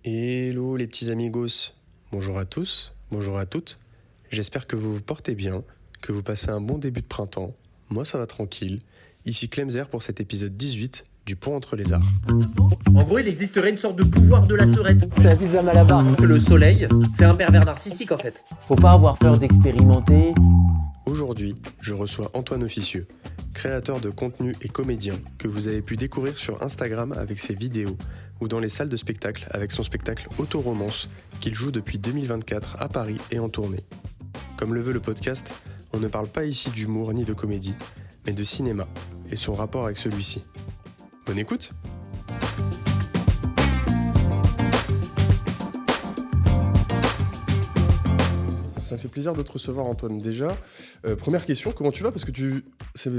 Hello les petits amigos, bonjour à tous, bonjour à toutes, j'espère que vous vous portez bien, que vous passez un bon début de printemps, moi ça va tranquille, ici Clemzer pour cet épisode 18 du Pont entre les arts. En gros, il existerait une sorte de pouvoir de la serette. C'est la pizza Malabar. Le soleil, c'est un pervers narcissique en fait. Faut pas avoir peur d'expérimenter. Aujourd'hui, je reçois Antoine Officieux, créateur de contenu et comédien que vous avez pu découvrir sur Instagram avec ses vidéos ou dans les salles de spectacle avec son spectacle Autoromance qu'il joue depuis 2024 à Paris et en tournée. Comme le veut le podcast, on ne parle pas ici d'humour ni de comédie, mais de cinéma et son rapport avec celui-ci. Bonne écoute! Ça me fait plaisir de te recevoir, Antoine. Déjà, première question, comment tu vas? Parce que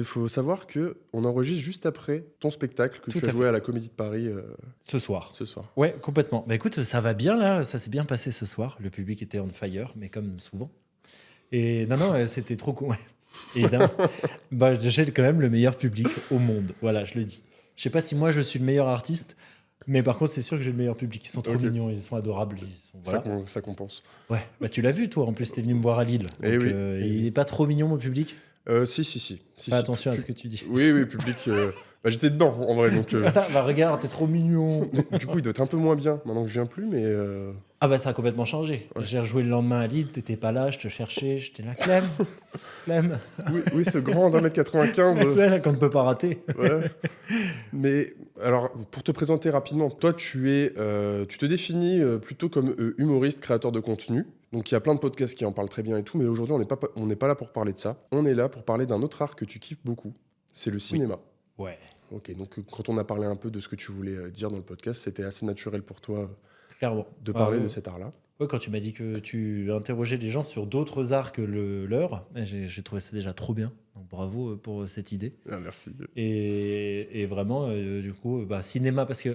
faut savoir qu'on enregistre juste après ton spectacle que Tout tu as à joué à la Comédie de Paris Ce soir. ce soir. Ouais, complètement. Bah écoute, ça va bien là, ça s'est bien passé ce soir. Le public était on fire, mais comme souvent. Et non, c'était trop cool. Ouais. Évidemment. Bah, j'ai quand même le meilleur public au monde. Voilà, je le dis. Je sais pas si moi je suis le meilleur artiste, mais par contre, c'est sûr que j'ai le meilleur public. Ils sont trop Ok. mignons, ils sont adorables. Voilà. Ça compense. Ouais, bah tu l'as vu toi. En plus, t'es venu me voir à Lille. Eh Donc, oui. il est pas trop mignon mon public. Si. Fais attention à ce que tu dis. Oui, public. J'étais dedans, en vrai. Donc, Voilà, bah regarde, t'es trop mignon. du coup, il doit être un peu moins bien maintenant que je viens plus, mais... Ah bah ça a complètement changé. Ouais. J'ai rejoué le lendemain à Lille, t'étais pas là, je te cherchais, j'étais là, Clem. Oui, ce grand d'1m95. C'est là qu'on ne peut pas rater. Ouais. Mais alors, pour te présenter rapidement, toi, tu te définis plutôt comme humoriste, créateur de contenu. Donc, il y a plein de podcasts qui en parlent très bien et tout, mais aujourd'hui, on n'est pas là pour parler de ça. On est là pour parler d'un autre art que tu kiffes beaucoup. C'est le cinéma. Ouais, Ok, donc quand on a parlé un peu de ce que tu voulais dire dans le podcast, c'était assez naturel pour toi clairement. de parler ouais. de cet art-là. Ouais, quand tu m'as dit que tu interrogeais les gens sur d'autres arts que le leur, j'ai trouvé ça déjà trop bien. Donc bravo pour cette idée. Ah, merci. Et vraiment, du coup, cinéma, parce que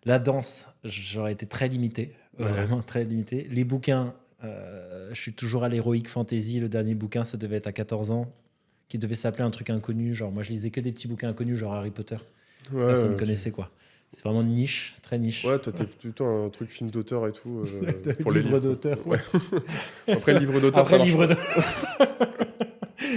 la danse, j'aurais été très limité. Ouais. Vraiment très limité. Les bouquins, je suis toujours à l'Heroic Fantasy. Le dernier bouquin, ça devait être à 14 ans, qui devait s'appeler un truc inconnu. Genre, moi, je lisais que des petits bouquins inconnus, genre Harry Potter. Ouais, Personne ne ok. connaissait, quoi. C'est vraiment niche, très niche. Ouais, toi, t'es plutôt un truc film d'auteur et tout. Pour Livre les livres d'auteur. Ouais. Après, le livre d'auteur, Après, ça marche livre pas.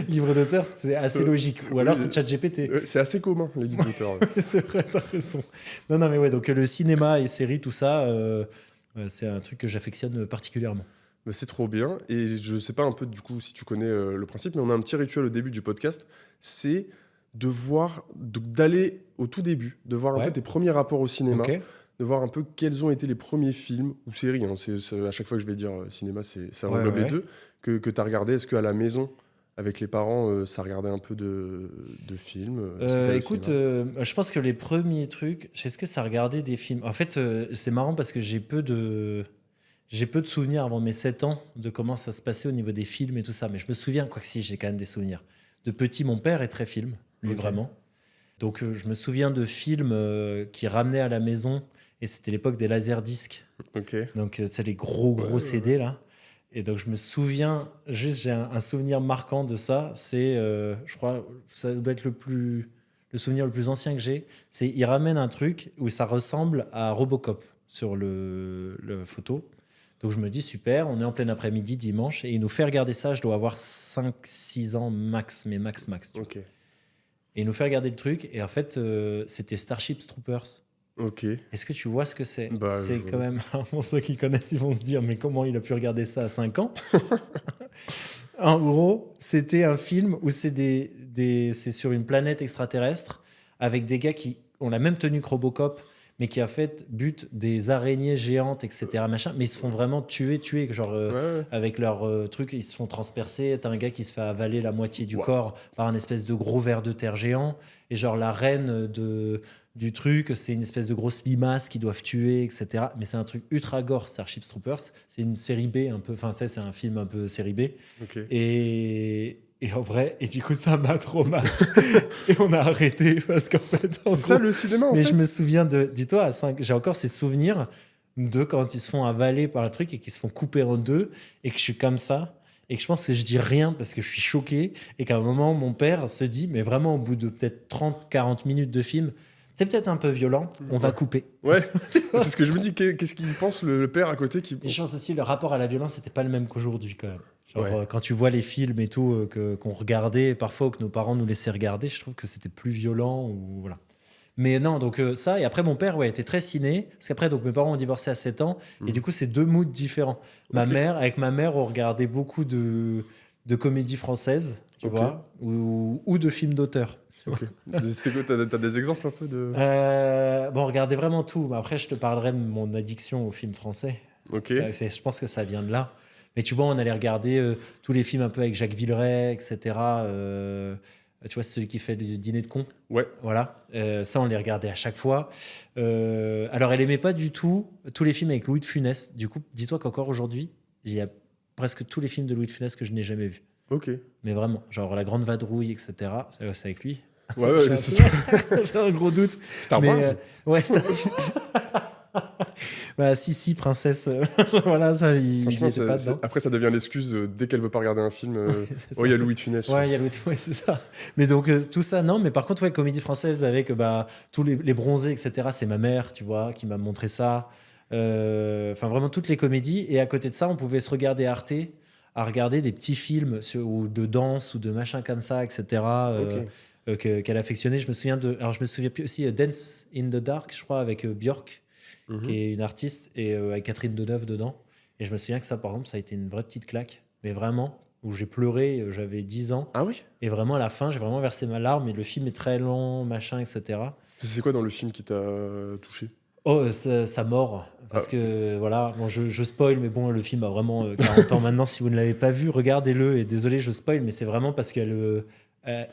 livre d'auteur, c'est assez logique. Ou alors, Oui. c'est ChatGPT. C'est assez commun, les livres d'auteur. Ouais. C'est vrai, t'as raison. Non, mais ouais, donc le cinéma et séries, tout ça, c'est un truc que j'affectionne particulièrement. Bah, c'est trop bien. Et je sais pas un peu, du coup, si tu connais le principe, mais on a un petit rituel au début du podcast. C'est d'aller au tout début, de voir un Ouais. peu tes premiers rapports au cinéma, Ok. de voir un peu quels ont été les premiers films ou séries. Hein, à chaque fois que je vais dire cinéma, ça englobe Ouais. les deux, que tu as regardé. Est-ce qu'à la maison, avec les parents, ça regardait un peu de films? Est-ce que t'allais au Écoute, cinéma je pense que les premiers trucs, est-ce que ça regardait des films? En fait, c'est marrant parce que j'ai peu de souvenirs avant mes 7 ans de comment ça se passait au niveau des films et tout ça. Mais je me souviens, quoi que si, j'ai quand même des souvenirs. De petit, mon père est très film, lui, Ok. vraiment. Donc, je me souviens de films qui ramenaient à la maison. Et c'était l'époque des laserdiscs. Ok. Donc, c'est les gros Ouais. CD, là. Et donc, je me souviens, juste, j'ai un souvenir marquant de ça. C'est, je crois, ça doit être le souvenir le plus ancien que j'ai. C'est, il ramène un truc où ça ressemble à Robocop sur le photo. Donc, je me dis, super, on est en plein après-midi, dimanche, et il nous fait regarder ça. Je dois avoir 5-6 ans max, mais max. Tu vois. Ok. Et il nous fait regarder le truc. Et en fait, c'était Starship Troopers. Ok. Est-ce que tu vois ce que c'est? Bah, C'est je- quand même, pour ceux qui connaissent, ils vont se dire, mais comment il a pu regarder ça à 5 ans? En gros, c'était un film où c'est sur une planète extraterrestre avec des gars qui ont la même tenue que Robocop, mais qui a fait butent des araignées géantes, etc. Machin, mais ils se font vraiment tuer, genre Ouais. avec leur truc, ils se font transpercer. T'as un gars qui se fait avaler la moitié du Wow. corps par un espèce de gros ver de terre géant, et genre la reine du truc, c'est une espèce de grosse limace qu'ils doivent tuer, etc. Mais c'est un truc ultra gore, Starship Troopers. C'est une série B un peu, enfin c'est un film un peu série B. Ok. Et en vrai, et du coup ça m'a traumatisé. Et on a arrêté parce qu'en fait, en C'est ça gros, le cinéma, en mais fait. je me souviens dis-toi, à 5, j'ai encore ces souvenirs de quand ils se font avaler par le truc et qu'ils se font couper en deux et que je suis comme ça. Et que je pense que je dis rien parce que je suis choqué. Et qu'à un moment, mon père se dit, mais vraiment au bout de peut-être 30-40 minutes de film, c'est peut-être un peu violent, on va couper. Ouais, c'est ce que je me dis. Qu'est-ce qu'il pense le père à côté qui... Et je pense aussi le rapport à la violence n'était pas le même qu'aujourd'hui quand même. Genre, Ouais. quand tu vois les films et tout qu'on regardait parfois ou que nos parents nous laissaient regarder, je trouve que c'était plus violent ou voilà. Mais non, donc ça, et après mon père était très ciné, parce qu'après donc mes parents ont divorcé à 7 ans, et du coup c'est deux moods différents. Avec ma mère, on regardait beaucoup de comédies françaises, tu Ok. vois, ou de films d'auteur. tu vois. Ok. C'est quoi, t'as des exemples un peu de... Bon, on regardait vraiment tout. Mais après, je te parlerai de mon addiction aux films français. Ok. Je pense que ça vient de là. Mais tu vois, on allait regarder tous les films un peu avec Jacques Villeray, etc. Tu vois, c'est celui qui fait le dîner de cons. Ouais. Voilà. Ça, on les regardait à chaque fois. Alors, elle aimait pas du tout tous les films avec Louis de Funès. Du coup, dis-toi qu'encore aujourd'hui, il y a presque tous les films de Louis de Funès que je n'ai jamais vus. Ok. Mais vraiment, genre La Grande Vadrouille, etc. C'est avec lui. Ouais, c'est ça. J'ai un gros doute. Star Mais, Wars. ouais, bah, si, princesse. Voilà, ça, il Franchement, était pas dedans. après, ça devient l'excuse dès qu'elle veut pas regarder un film. C'est Oh, ça. il y a Louis de Funès. Ouais, il y a l'autre, ouais, c'est ça. Mais donc, tout ça, non. Mais par contre, ouais, comédie française avec tous les bronzés, etc. C'est ma mère, tu vois, qui m'a montré ça. Enfin, vraiment toutes les comédies. Et à côté de ça, on pouvait se regarder Arte, à regarder des petits films ou de danse ou de machin comme ça, etc. Qu'elle affectionnait. Je me souviens alors je me souviens plus aussi Dance in the Dark, je crois, avec Björk, Mhm. qui est une artiste, et avec Catherine Deneuve dedans. Et je me souviens que ça, par exemple, ça a été une vraie petite claque. Mais vraiment, où j'ai pleuré, j'avais 10 ans. Ah oui. Et vraiment, à la fin, j'ai vraiment versé ma larme. Et le film est très long, machin, etc. C'est quoi dans le film qui t'a touché? Oh, sa mort. Parce que, voilà, bon, je spoil, mais bon, le film a vraiment 40 ans maintenant. Si vous ne l'avez pas vu, regardez-le. Et désolé, je spoil, mais c'est vraiment parce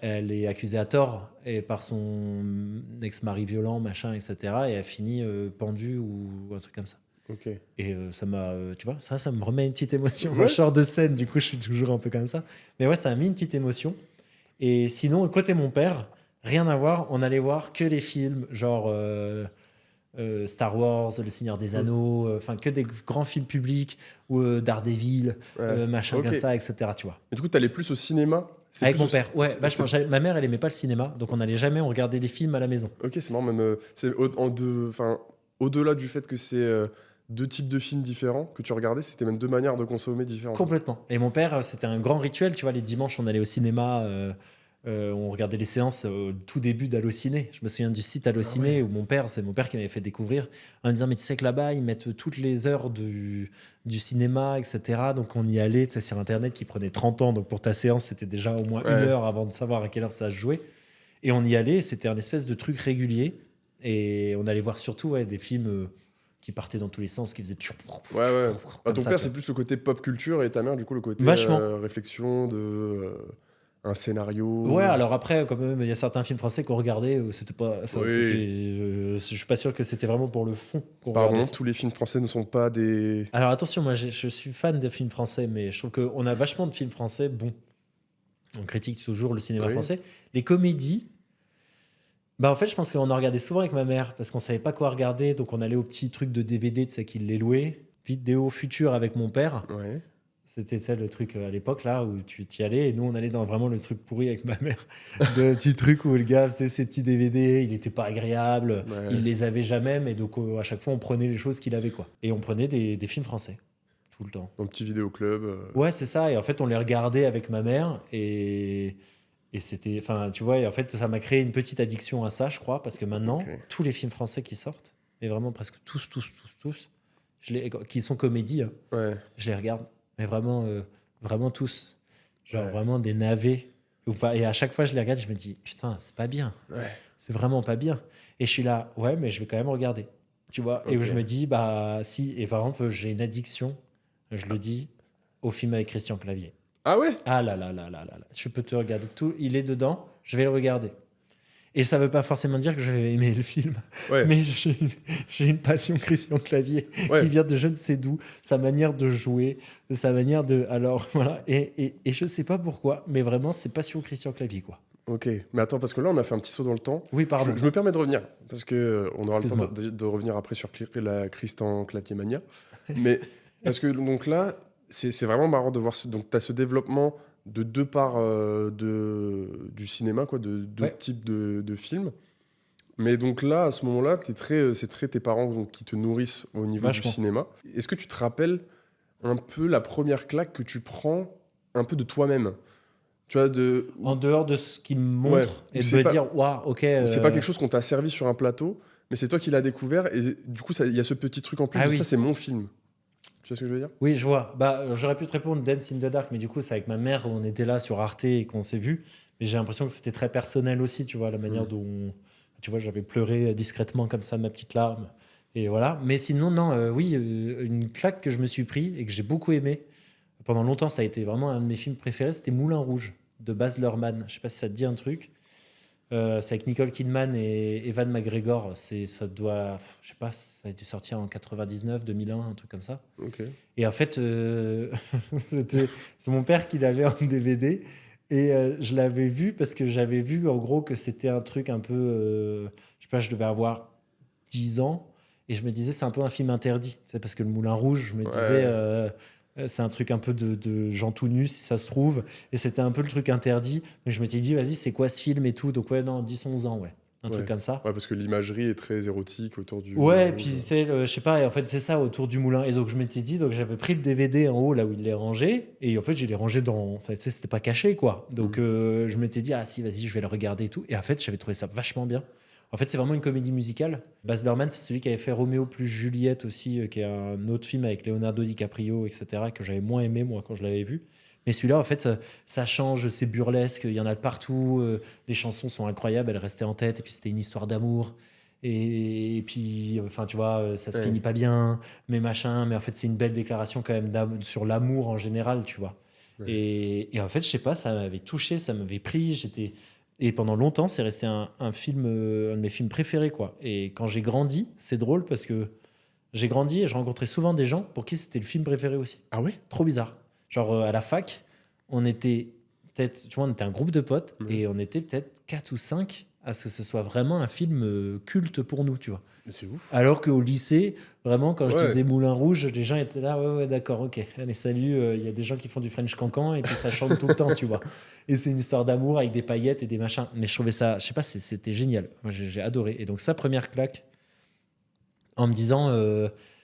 elle est accusée à tort et par son ex-mari violent, machin, etc. Et elle finit pendue ou un truc comme ça. Ok. Et ça m'a, tu vois, ça me remet une petite émotion. Ouais. Moi, je sors de scène, du coup, je suis toujours un peu comme ça. Mais ouais, ça a mis une petite émotion. Et sinon, côté mon père, rien à voir. On allait voir que les films, genre Star Wars, Le Seigneur des Anneaux, enfin que des grands films publics, ou Daredevil, Ouais. machin Ok. comme ça, etc. Tu vois. Mais du coup, t'allais plus au cinéma? C'était Avec plus mon père, ouais, c'était- vachement. Ma mère, elle aimait pas le cinéma, donc on allait jamais, on regardait les films à la maison. Ok, c'est marrant, même. Au-delà du fait que c'est deux types de films différents que tu regardais, c'était même deux manières de consommer différentes. Complètement. Et mon père, c'était un grand rituel, tu vois, les dimanches, on allait au cinéma, on regardait les séances au tout début d'Allociné. Je me souviens du site Allociné où c'est mon père qui m'avait fait découvrir en me disant, mais tu sais que là-bas, ils mettent toutes les heures du cinéma, etc. Donc on y allait, tu sais, sur Internet, qui prenait 30 ans. Donc pour ta séance, c'était déjà au moins Ouais. 1 heure avant de savoir à quelle heure ça se jouait. Et on y allait, c'était un espèce de truc régulier. Et on allait voir surtout des films qui partaient dans tous les sens, qui faisaient... Ouais, ouais. Bah, Comme ton ça, père, tu c'est vois. plus le côté pop culture et ta mère, du coup, le côté Vachement. réflexion de un scénario. Ouais, alors après, quand même, il y a certains films français qu'on regardait où c'était pas. Oui. Je suis pas sûr que c'était vraiment pour le fond qu'on Pardon, regardait ça. tous les films français ne sont pas des. Alors attention, moi je suis fan des films français, mais je trouve qu'on a vachement de films français bons. On critique toujours le cinéma Oui. français. Les comédies, bah en fait, je pense qu'on en regardait souvent avec ma mère parce qu'on savait pas quoi regarder, donc on allait au petit truc de DVD, tu sais, qu'il les louait. Vidéo future avec mon père. Ouais. C'était ça le truc à l'époque là où tu y allais et nous on allait dans vraiment le truc pourri avec ma mère. De petits trucs où le gars faisait ses petits DVD, il était pas agréable, Ouais. il les avait jamais, mais donc à chaque fois on prenait les choses qu'il avait quoi. Et on prenait des films français tout le temps. Dans le petit vidéoclub. Ouais, c'est ça. Et en fait on les regardait avec ma mère et c'était, enfin tu vois, et en fait ça m'a créé une petite addiction à ça, je crois, parce que maintenant Ok. tous les films français qui sortent, et vraiment presque tous, qui sont comédies, hein, Ouais. je les regarde, mais vraiment, vraiment tous. Genre Ouais. vraiment des navets. Ou pas. Et à chaque fois, je les regarde, je me dis, putain, c'est pas bien. Ouais. C'est vraiment pas bien. Et je suis là, ouais, mais je vais quand même regarder. Tu vois. Et où Ok. je me dis, bah si. Et par exemple, j'ai une addiction, je le dis, au film avec Christian Clavier. Ah ouais. Ah là là là là là là. Je peux te regarder tout. Il est dedans, je vais le regarder. Et ça veut pas forcément dire que je vais aimer le film. Ouais. Mais j'ai une passion Christian Clavier Ouais. qui vient de je ne sais d'où, sa manière de jouer, sa manière de... Alors voilà, et je sais pas pourquoi, mais vraiment c'est passion Christian Clavier quoi. Ok. Mais attends, parce que là, on a fait un petit saut dans le temps. Oui, pardon. Je me permets de revenir, parce que on aura le temps Excuse-moi. de revenir après sur la Christian Clavier Mania. Mais parce que donc là, c'est vraiment marrant de voir. Donc, tu as ce développement de deux parts du cinéma, quoi, de deux Ouais. types de films. Mais donc là, à ce moment-là, c'est très tes parents donc, qui te nourrissent au niveau Vachement. du cinéma. Est-ce que tu te rappelles un peu la première claque que tu prends un peu de toi-même? Tu vois, En dehors de ce qu'il me Ouais, montre ou et de c'est me pas- dire, waouh, ok. c'est pas quelque chose qu'on t'a servi sur un plateau, mais c'est toi qui l'as découvert et du coup, il y a ce petit truc en plus Ah de oui. ça, c'est mon film. Tu vois ce que je veux dire? Oui, je vois. Bah, j'aurais pu te répondre Dance in the Dark, mais du coup, c'est avec ma mère, on était là sur Arte et qu'on s'est vu. Mais j'ai l'impression que c'était très personnel aussi, tu vois, la manière dont. Tu vois, j'avais pleuré discrètement comme ça, ma petite larme. Et voilà. Mais sinon, non, oui, une claque que je me suis pris et que j'ai beaucoup aimé. Pendant longtemps, ça a été vraiment un de mes films préférés, c'était Moulin Rouge de Baz Luhrmann. Je sais pas si ça te dit un truc. C'est avec Nicole Kidman et Evan McGregor. Ça doit, je sais pas, ça a dû sortir en 99, 2001, un truc comme ça. Ok. Et en fait, c'est mon père qui l'avait en DVD. Et je l'avais vu parce que j'avais vu en gros que c'était un truc un peu. Je sais pas, je devais avoir 10 ans. Et je me disais, c'est un peu un film interdit. C'est parce que le Moulin Rouge, je me disais, c'est un truc un peu de gens tout nus, si ça se trouve. Et c'était un peu le truc interdit. Donc je m'étais dit, vas-y, c'est quoi ce film et tout. Donc ouais, non, 10-11 ans, ouais. Un truc comme ça. Ouais, parce que l'imagerie est très érotique autour du. Ouais, et rouge. puis c'est, je sais pas, et en fait c'est ça autour du moulin. Et donc je m'étais dit, donc j'avais pris le DVD en haut là où il l'est rangé, et en fait je l'ai rangé dans, enfin, tu sais, c'était pas caché quoi. Donc je m'étais dit, ah si, vas-y, je vais le regarder et tout. Et en fait j'avais trouvé ça vachement bien. En fait c'est vraiment une comédie musicale. Baz Luhrmann, c'est celui qui avait fait Roméo plus Juliette aussi, qui est un autre film avec Leonardo DiCaprio, etc., que j'avais moins aimé moi quand je l'avais vu. Mais celui-là, en fait, ça change, c'est burlesque, il y en a de partout, les chansons sont incroyables, elles restaient en tête, et puis c'était une histoire d'amour. Et puis, enfin, tu vois, ça se finit pas bien, mais machin. Mais en fait, c'est une belle déclaration quand même sur l'amour en général, tu vois. Ouais. Et en fait, je sais pas, ça m'avait touché, ça m'avait pris. Et pendant longtemps, c'est resté un film, un de mes films préférés, quoi. Et quand j'ai grandi, c'est drôle parce que j'ai grandi et je rencontrais souvent des gens pour qui c'était le film préféré aussi. Ah ouais? Trop bizarre. Genre, à la fac, on était peut-être, tu vois, on était un groupe de potes et on était peut-être 4 ou 5 à ce que ce soit vraiment un film culte pour nous, tu vois. Mais c'est ouf. Alors qu'au lycée, vraiment, quand je Ouais. disais Moulin Rouge, les gens étaient là, ouais, d'accord, ok. Allez, salut, il y a des gens qui font du French Cancan et puis ça chante tout le temps, tu vois. Et c'est une histoire d'amour avec des paillettes et des machins. Mais je trouvais ça, je sais pas, c'était génial. Moi, j'ai adoré. Et donc, sa première claque, en me disant,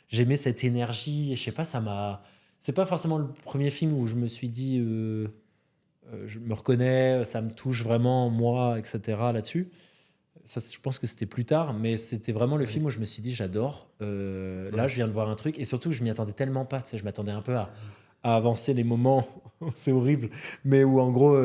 j'aimais cette énergie, et je sais pas, ça m'a. C'est pas forcément le premier film où je me suis dit, je me reconnais, ça me touche vraiment, moi, etc., là-dessus. Ça, je pense que c'était plus tard, mais c'était vraiment le film où je me suis dit, j'adore. Là, je viens de voir un truc, et surtout, je m'y attendais tellement pas. Tu sais, je m'attendais un peu à avancer les moments, c'est horrible, mais où en gros,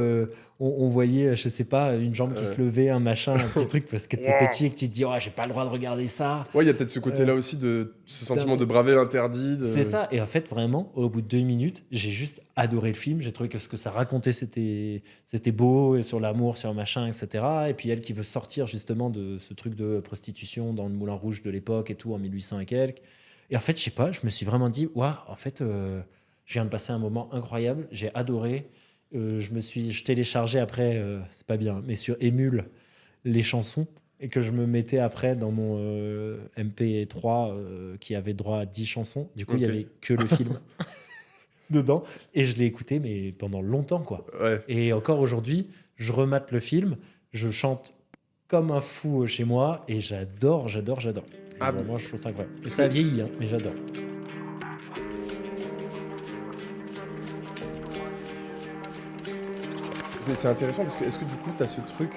on voyait, je sais pas, une jambe qui se levait, un machin, un petit truc, parce que t'es petit et que tu te dis, oh, j'ai pas le droit de regarder ça. Ouais, il y a peut-être ce côté-là aussi de ce sentiment de braver l'interdit. C'est ça, et en fait, vraiment, au bout de 2 minutes, j'ai juste adoré le film. J'ai trouvé que ce que ça racontait, c'était beau, et sur l'amour, sur le machin, etc. Et puis elle qui veut sortir justement de ce truc de prostitution dans le Moulin Rouge de l'époque et tout, en 1800 et quelques. Et en fait, je sais pas, je me suis vraiment dit, waouh, en fait, je viens de passer un moment incroyable, j'ai adoré. Je téléchargeais après, c'est pas bien, mais sur Emule, les chansons, et que je me mettais après dans mon MP3 qui avait droit à 10 chansons. Du coup, il y avait que le film dedans. Et je l'ai écouté, mais pendant longtemps, quoi. Ouais. Et encore aujourd'hui, je remate le film, je chante comme un fou chez moi, et j'adore. Ah, Vraiment, je trouve ça incroyable. Parce Ça que- vieillit, hein, mais j'adore. Mais c'est intéressant parce que est-ce que du coup, tu as ce truc.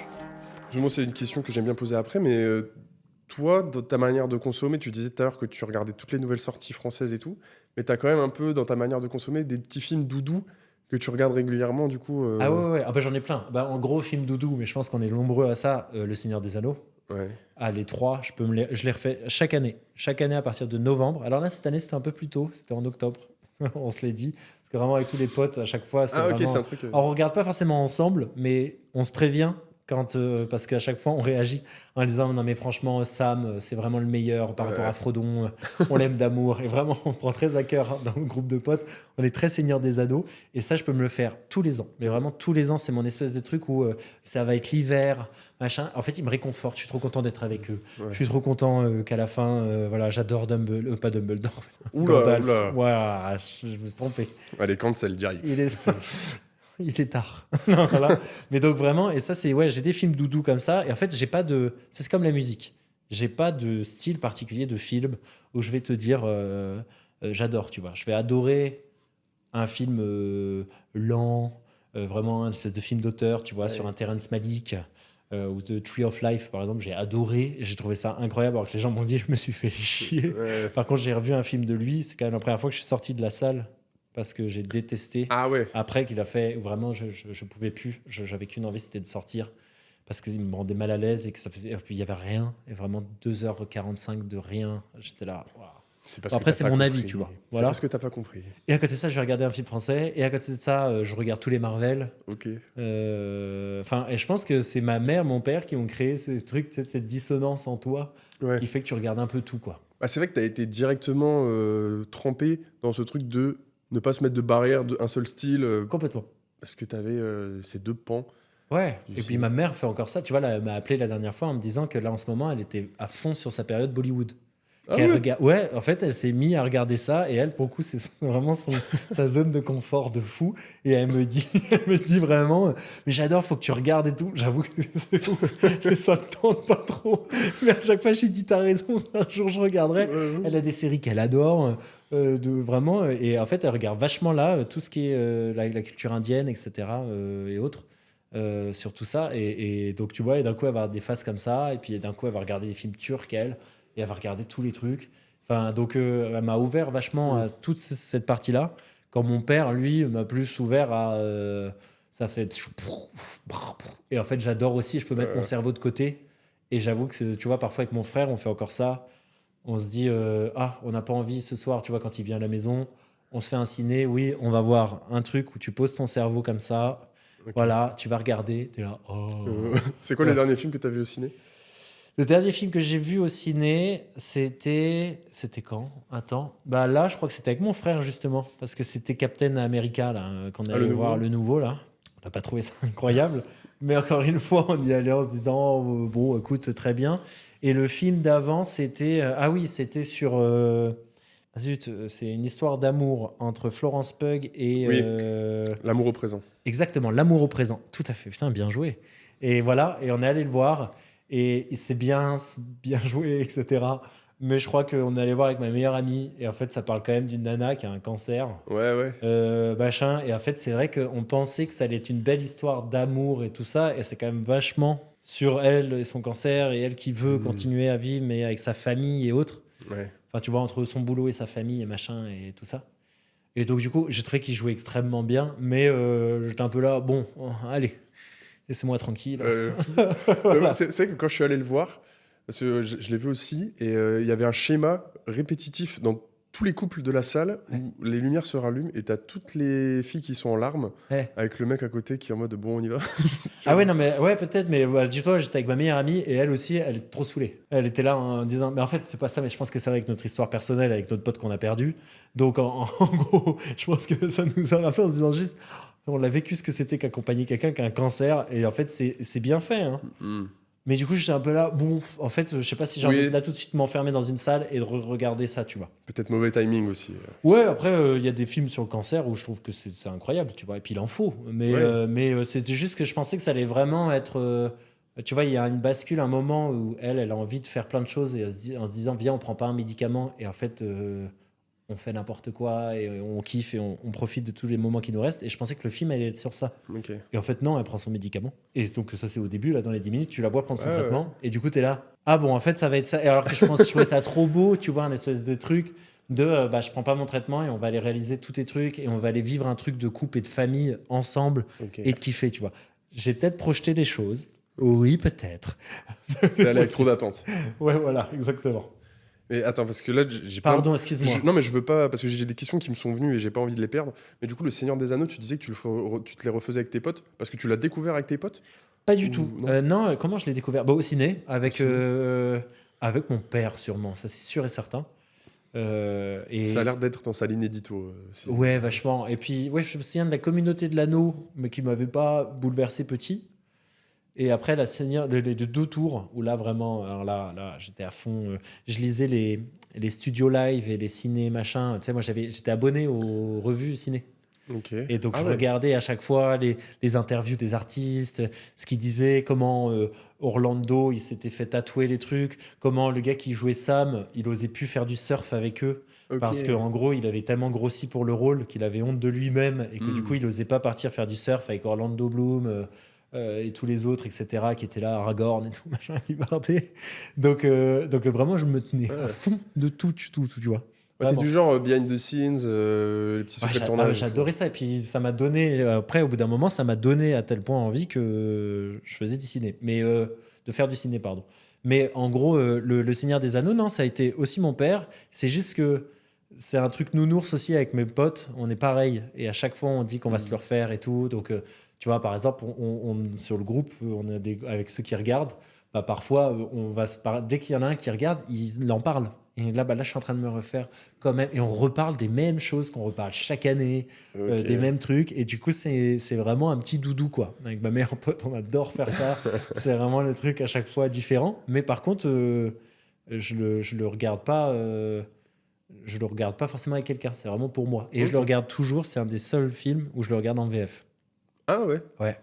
Moi, c'est une question que j'aime bien poser après, mais toi, dans ta manière de consommer, tu disais tout à l'heure que tu regardais toutes les nouvelles sorties françaises et tout, mais tu as quand même un peu dans ta manière de consommer des petits films doudous que tu regardes régulièrement, du coup. Ah ouais. Ah bah, j'en ai plein. Bah, en gros, film doudou, mais je pense qu'on est nombreux à ça. Le Seigneur des Anneaux. Ouais. Ah, les 3, je les refais chaque année. Chaque année à partir de novembre. Alors là, cette année, c'était un peu plus tôt. C'était en octobre. On se l'est dit. Parce que vraiment, avec tous les potes, à chaque fois, c'est Ah, ok, vraiment... c'est un truc. Alors, on regarde pas forcément ensemble, mais on se prévient quand, parce qu'à chaque fois, on réagit en disant non, mais franchement, Sam, c'est vraiment le meilleur par rapport à Frodon. On l'aime d'amour. Et vraiment, on prend très à cœur dans le groupe de potes. On est très Seigneur des Anneaux. Et ça, je peux me le faire tous les ans. Mais vraiment, tous les ans, c'est mon espèce de truc où ça va être l'hiver, machin. En fait, il me réconforte. Je suis trop content d'être avec eux. Ouais. Je suis trop content qu'à la fin, voilà, j'adore Dumbledore. Pas Dumbledore. Oula, Gandalf. oula. Ouais, je me suis trompé. Allez, cancel direct. Il est, Il était tard. Non, voilà. Mais donc vraiment, et ça c'est ouais, j'ai des films doudous comme ça. Et en fait, j'ai pas de. C'est comme la musique. J'ai pas de style particulier de film où je vais te dire j'adore. Tu vois, je vais adorer un film lent, vraiment un espèce de film d'auteur. Tu vois, sur un Terrence Malick. Ou The Tree of Life, par exemple, j'ai adoré. J'ai trouvé ça incroyable, alors que les gens m'ont dit je me suis fait chier. Par contre, j'ai revu un film de lui. C'est quand même la première fois que je suis sorti de la salle parce que j'ai détesté. Ah ouais. Après qu'il a fait, vraiment, je pouvais plus. J'avais qu'une envie, c'était de sortir parce qu'il me rendait mal à l'aise et que ça faisait. Et puis il y avait rien. Et vraiment 2h45 de rien. J'étais là. Waouh. C'est parce Après, que t'as c'est pas mon compris. avis, tu vois. C'est Voilà. parce que t'as pas compris. Et à côté de ça, je vais regarder un film français. Et à côté de ça, je regarde tous les Marvel. Ok. Enfin, et je pense que c'est ma mère, mon père qui ont créé ces trucs, cette dissonance en toi Ouais. qui fait que tu regardes un peu tout, quoi. Ah, c'est vrai que t'as été directement trempé dans ce truc de ne pas se mettre de barrière d'un seul style Complètement. parce que t'avais ces deux pans. Ouais. Du Et puis cinéma. ma mère fait encore ça. Tu vois, elle m'a appelé la dernière fois en me disant que là, en ce moment, elle était à fond sur sa période Bollywood. Ah Qu'elle ouais. regarde... Ouais, en fait, elle s'est mise à regarder ça et elle, pour le coup, c'est vraiment sa zone de confort de fou. Et elle me dit, elle me dit vraiment, mais j'adore, faut que tu regardes et tout. J'avoue que c'est ouf, mais ça me tente pas trop. Mais à chaque fois, j'ai dit, t'as raison, un jour je regarderai. Elle a des séries qu'elle adore, vraiment. Et en fait, elle regarde vachement là, tout ce qui est la culture indienne, etc. Et autres. Sur tout ça. Et donc, tu vois, et d'un coup, elle va avoir des phases comme ça. Et puis, d'un coup, elle va regarder des films turcs, elle. Et elle va regarder tous les trucs. Enfin, donc, elle m'a ouvert vachement à toute cette partie-là. Quand mon père, lui, m'a plus ouvert à. Ça fait. Et en fait, j'adore aussi. Je peux mettre mon cerveau de côté. Et j'avoue que, tu vois, parfois avec mon frère, on fait encore ça. On se dit, on n'a pas envie ce soir, tu vois, quand il vient à la maison, on se fait un ciné. Oui, on va voir un truc où tu poses ton cerveau comme ça. Ok. Voilà, tu vas regarder. T'es là. Oh. C'est quoi les derniers films que t'as vus au ciné? Le dernier film que j'ai vu au ciné, c'était quand? Attends. Bah là, je crois que c'était avec mon frère justement, parce que c'était Captain America là, qu'on allait le voir nouveau. le nouveau là. On n'a pas trouvé ça incroyable, mais encore une fois, on y allait en se disant bon, écoute, très bien. Et le film d'avant, c'était c'était sur c'est une histoire d'amour entre Florence Pugh et Oui. L'amour au présent. exactement, l'amour au présent. Tout à fait, putain, bien joué. Et voilà, et on est allé le voir, et c'est bien joué, etc. Mais je crois qu'on est allé voir avec ma meilleure amie, et en fait, ça parle quand même d'une nana qui a un cancer, Ouais. machin. Et en fait, c'est vrai qu'on pensait que ça allait être une belle histoire d'amour et tout ça, et c'est quand même vachement sur elle et son cancer, et elle qui veut continuer à vivre, mais avec sa famille et autres. Ouais. Enfin, tu vois, entre son boulot et sa famille et machin et tout ça. Et donc, du coup, j'ai trouvé qu'il jouait extrêmement bien, mais j'étais un peu là, bon, allez, laissez-moi tranquille. Voilà. C'est vrai que quand je suis allé le voir, parce que je l'ai vu aussi, et il y avait un schéma répétitif dans tous les couples de la salle où les lumières se rallument et t'as toutes les filles qui sont en larmes Ouais. avec le mec à côté qui est en mode bon, on y va. Ah ouais, non, mais ouais, peut-être, mais dis-toi, j'étais avec ma meilleure amie et elle aussi, elle est trop saoulée. Elle était là en disant, mais en fait, c'est pas ça, mais je pense que c'est avec notre histoire personnelle, avec notre pote qu'on a perdu. Donc, en gros, je pense que ça nous a rappelé en se disant juste, on a vécu ce que c'était qu'accompagner quelqu'un qui a un cancer, et en fait, c'est bien fait, hein. Mais du coup, j'étais un peu là, bon, en fait, je sais pas si j'ai envie de là tout de suite m'enfermer dans une salle et de regarder ça, tu vois. Peut-être mauvais timing aussi. Ouais, après, il y a des films sur le cancer où je trouve que c'est incroyable, tu vois, et puis il en faut. Mais c'était juste que je pensais que ça allait vraiment être. Tu vois, il y a une bascule, un moment où elle a envie de faire plein de choses et en se disant, viens, on prend pas un médicament, et en fait, on fait n'importe quoi et on kiffe et on profite de tous les moments qui nous restent. Et je pensais que le film allait être sur ça. Ok. Et en fait, non, elle prend son médicament. Et donc, ça, c'est au début, là, dans les 10 minutes, tu la vois prendre son Ouais, traitement. Et du coup, t'es là. Ah bon, en fait, ça va être ça. Et alors que je trouvais ça trop beau, tu vois, un espèce de truc de je prends pas mon traitement et on va aller réaliser tous tes trucs et on va aller vivre un truc de couple et de famille ensemble et de kiffer, tu vois. J'ai peut-être projeté des choses. Oui, peut-être. T'es allé avec trop d'attentes. Ouais, voilà, exactement. Mais attends, parce que là, j'ai pas. Pardon, excuse-moi. Non, mais je veux pas, parce que j'ai des questions qui me sont venues et j'ai pas envie de les perdre. Mais du coup, le Seigneur des Anneaux, tu disais que tu te les refaisais avec tes potes parce que tu l'as découvert avec tes potes? Pas du Ou tout. non Non, comment je l'ai découvert? Au ciné, avec mon père, sûrement. Ça, c'est sûr et certain. Et... Ça a l'air d'être dans sa ligne édito. Aussi. Ouais, vachement. Et puis, ouais, je me souviens de la communauté de l'anneau, mais qui m'avait pas bouleversé petit. Et après, les deux tours, où là, vraiment, alors là j'étais à fond. Je lisais les studios live et les ciné, machin. Tu sais, moi, j'étais abonné aux revues ciné. Ok. Et donc, Ah je ouais. regardais à chaque fois les interviews des artistes, ce qu'ils disaient, comment Orlando, il s'était fait tatouer les trucs, comment le gars qui jouait Sam, il osait plus faire du surf avec eux, Ok. parce qu'en gros, il avait tellement grossi pour le rôle qu'il avait honte de lui-même, et que du coup, il osait pas partir faire du surf avec Orlando Bloom et tous les autres, etc., qui étaient là, Aragorn et tout, machin, il partait. Donc vraiment, je me tenais à Ouais. fond de tout, tu vois. Ouais, t'es Vraiment. du genre behind the scenes, les petits Ouais, secrets de tournage. et tout. j'adorais ça. Et puis, ça m'a donné, après, au bout d'un moment, ça m'a donné à tel point envie que je faisais du ciné. Mais, de faire du ciné, pardon. Mais en gros, le Seigneur des Anneaux, non, ça a été aussi mon père. C'est juste que c'est un truc nounours aussi avec mes potes. On est pareil. Et à chaque fois, on dit qu'on va se le refaire et tout. Donc, tu vois, par exemple, sur le groupe, on a avec ceux qui regardent, bah, parfois, dès qu'il y en a un qui regarde, il en parle. Et là, je suis en train de me refaire quand même. Et on reparle des mêmes choses qu'on reparle chaque année, Ok. des mêmes trucs. Et du coup, c'est vraiment un petit doudou, quoi. Avec ma meilleure pote, on adore faire ça. C'est vraiment le truc à chaque fois différent. Mais par contre, je le regarde pas. Je le regarde pas forcément avec quelqu'un. C'est vraiment pour moi. Et je le Ok. regarde toujours. C'est un des seuls films où je le regarde en VF. Ah ouais. Ouais.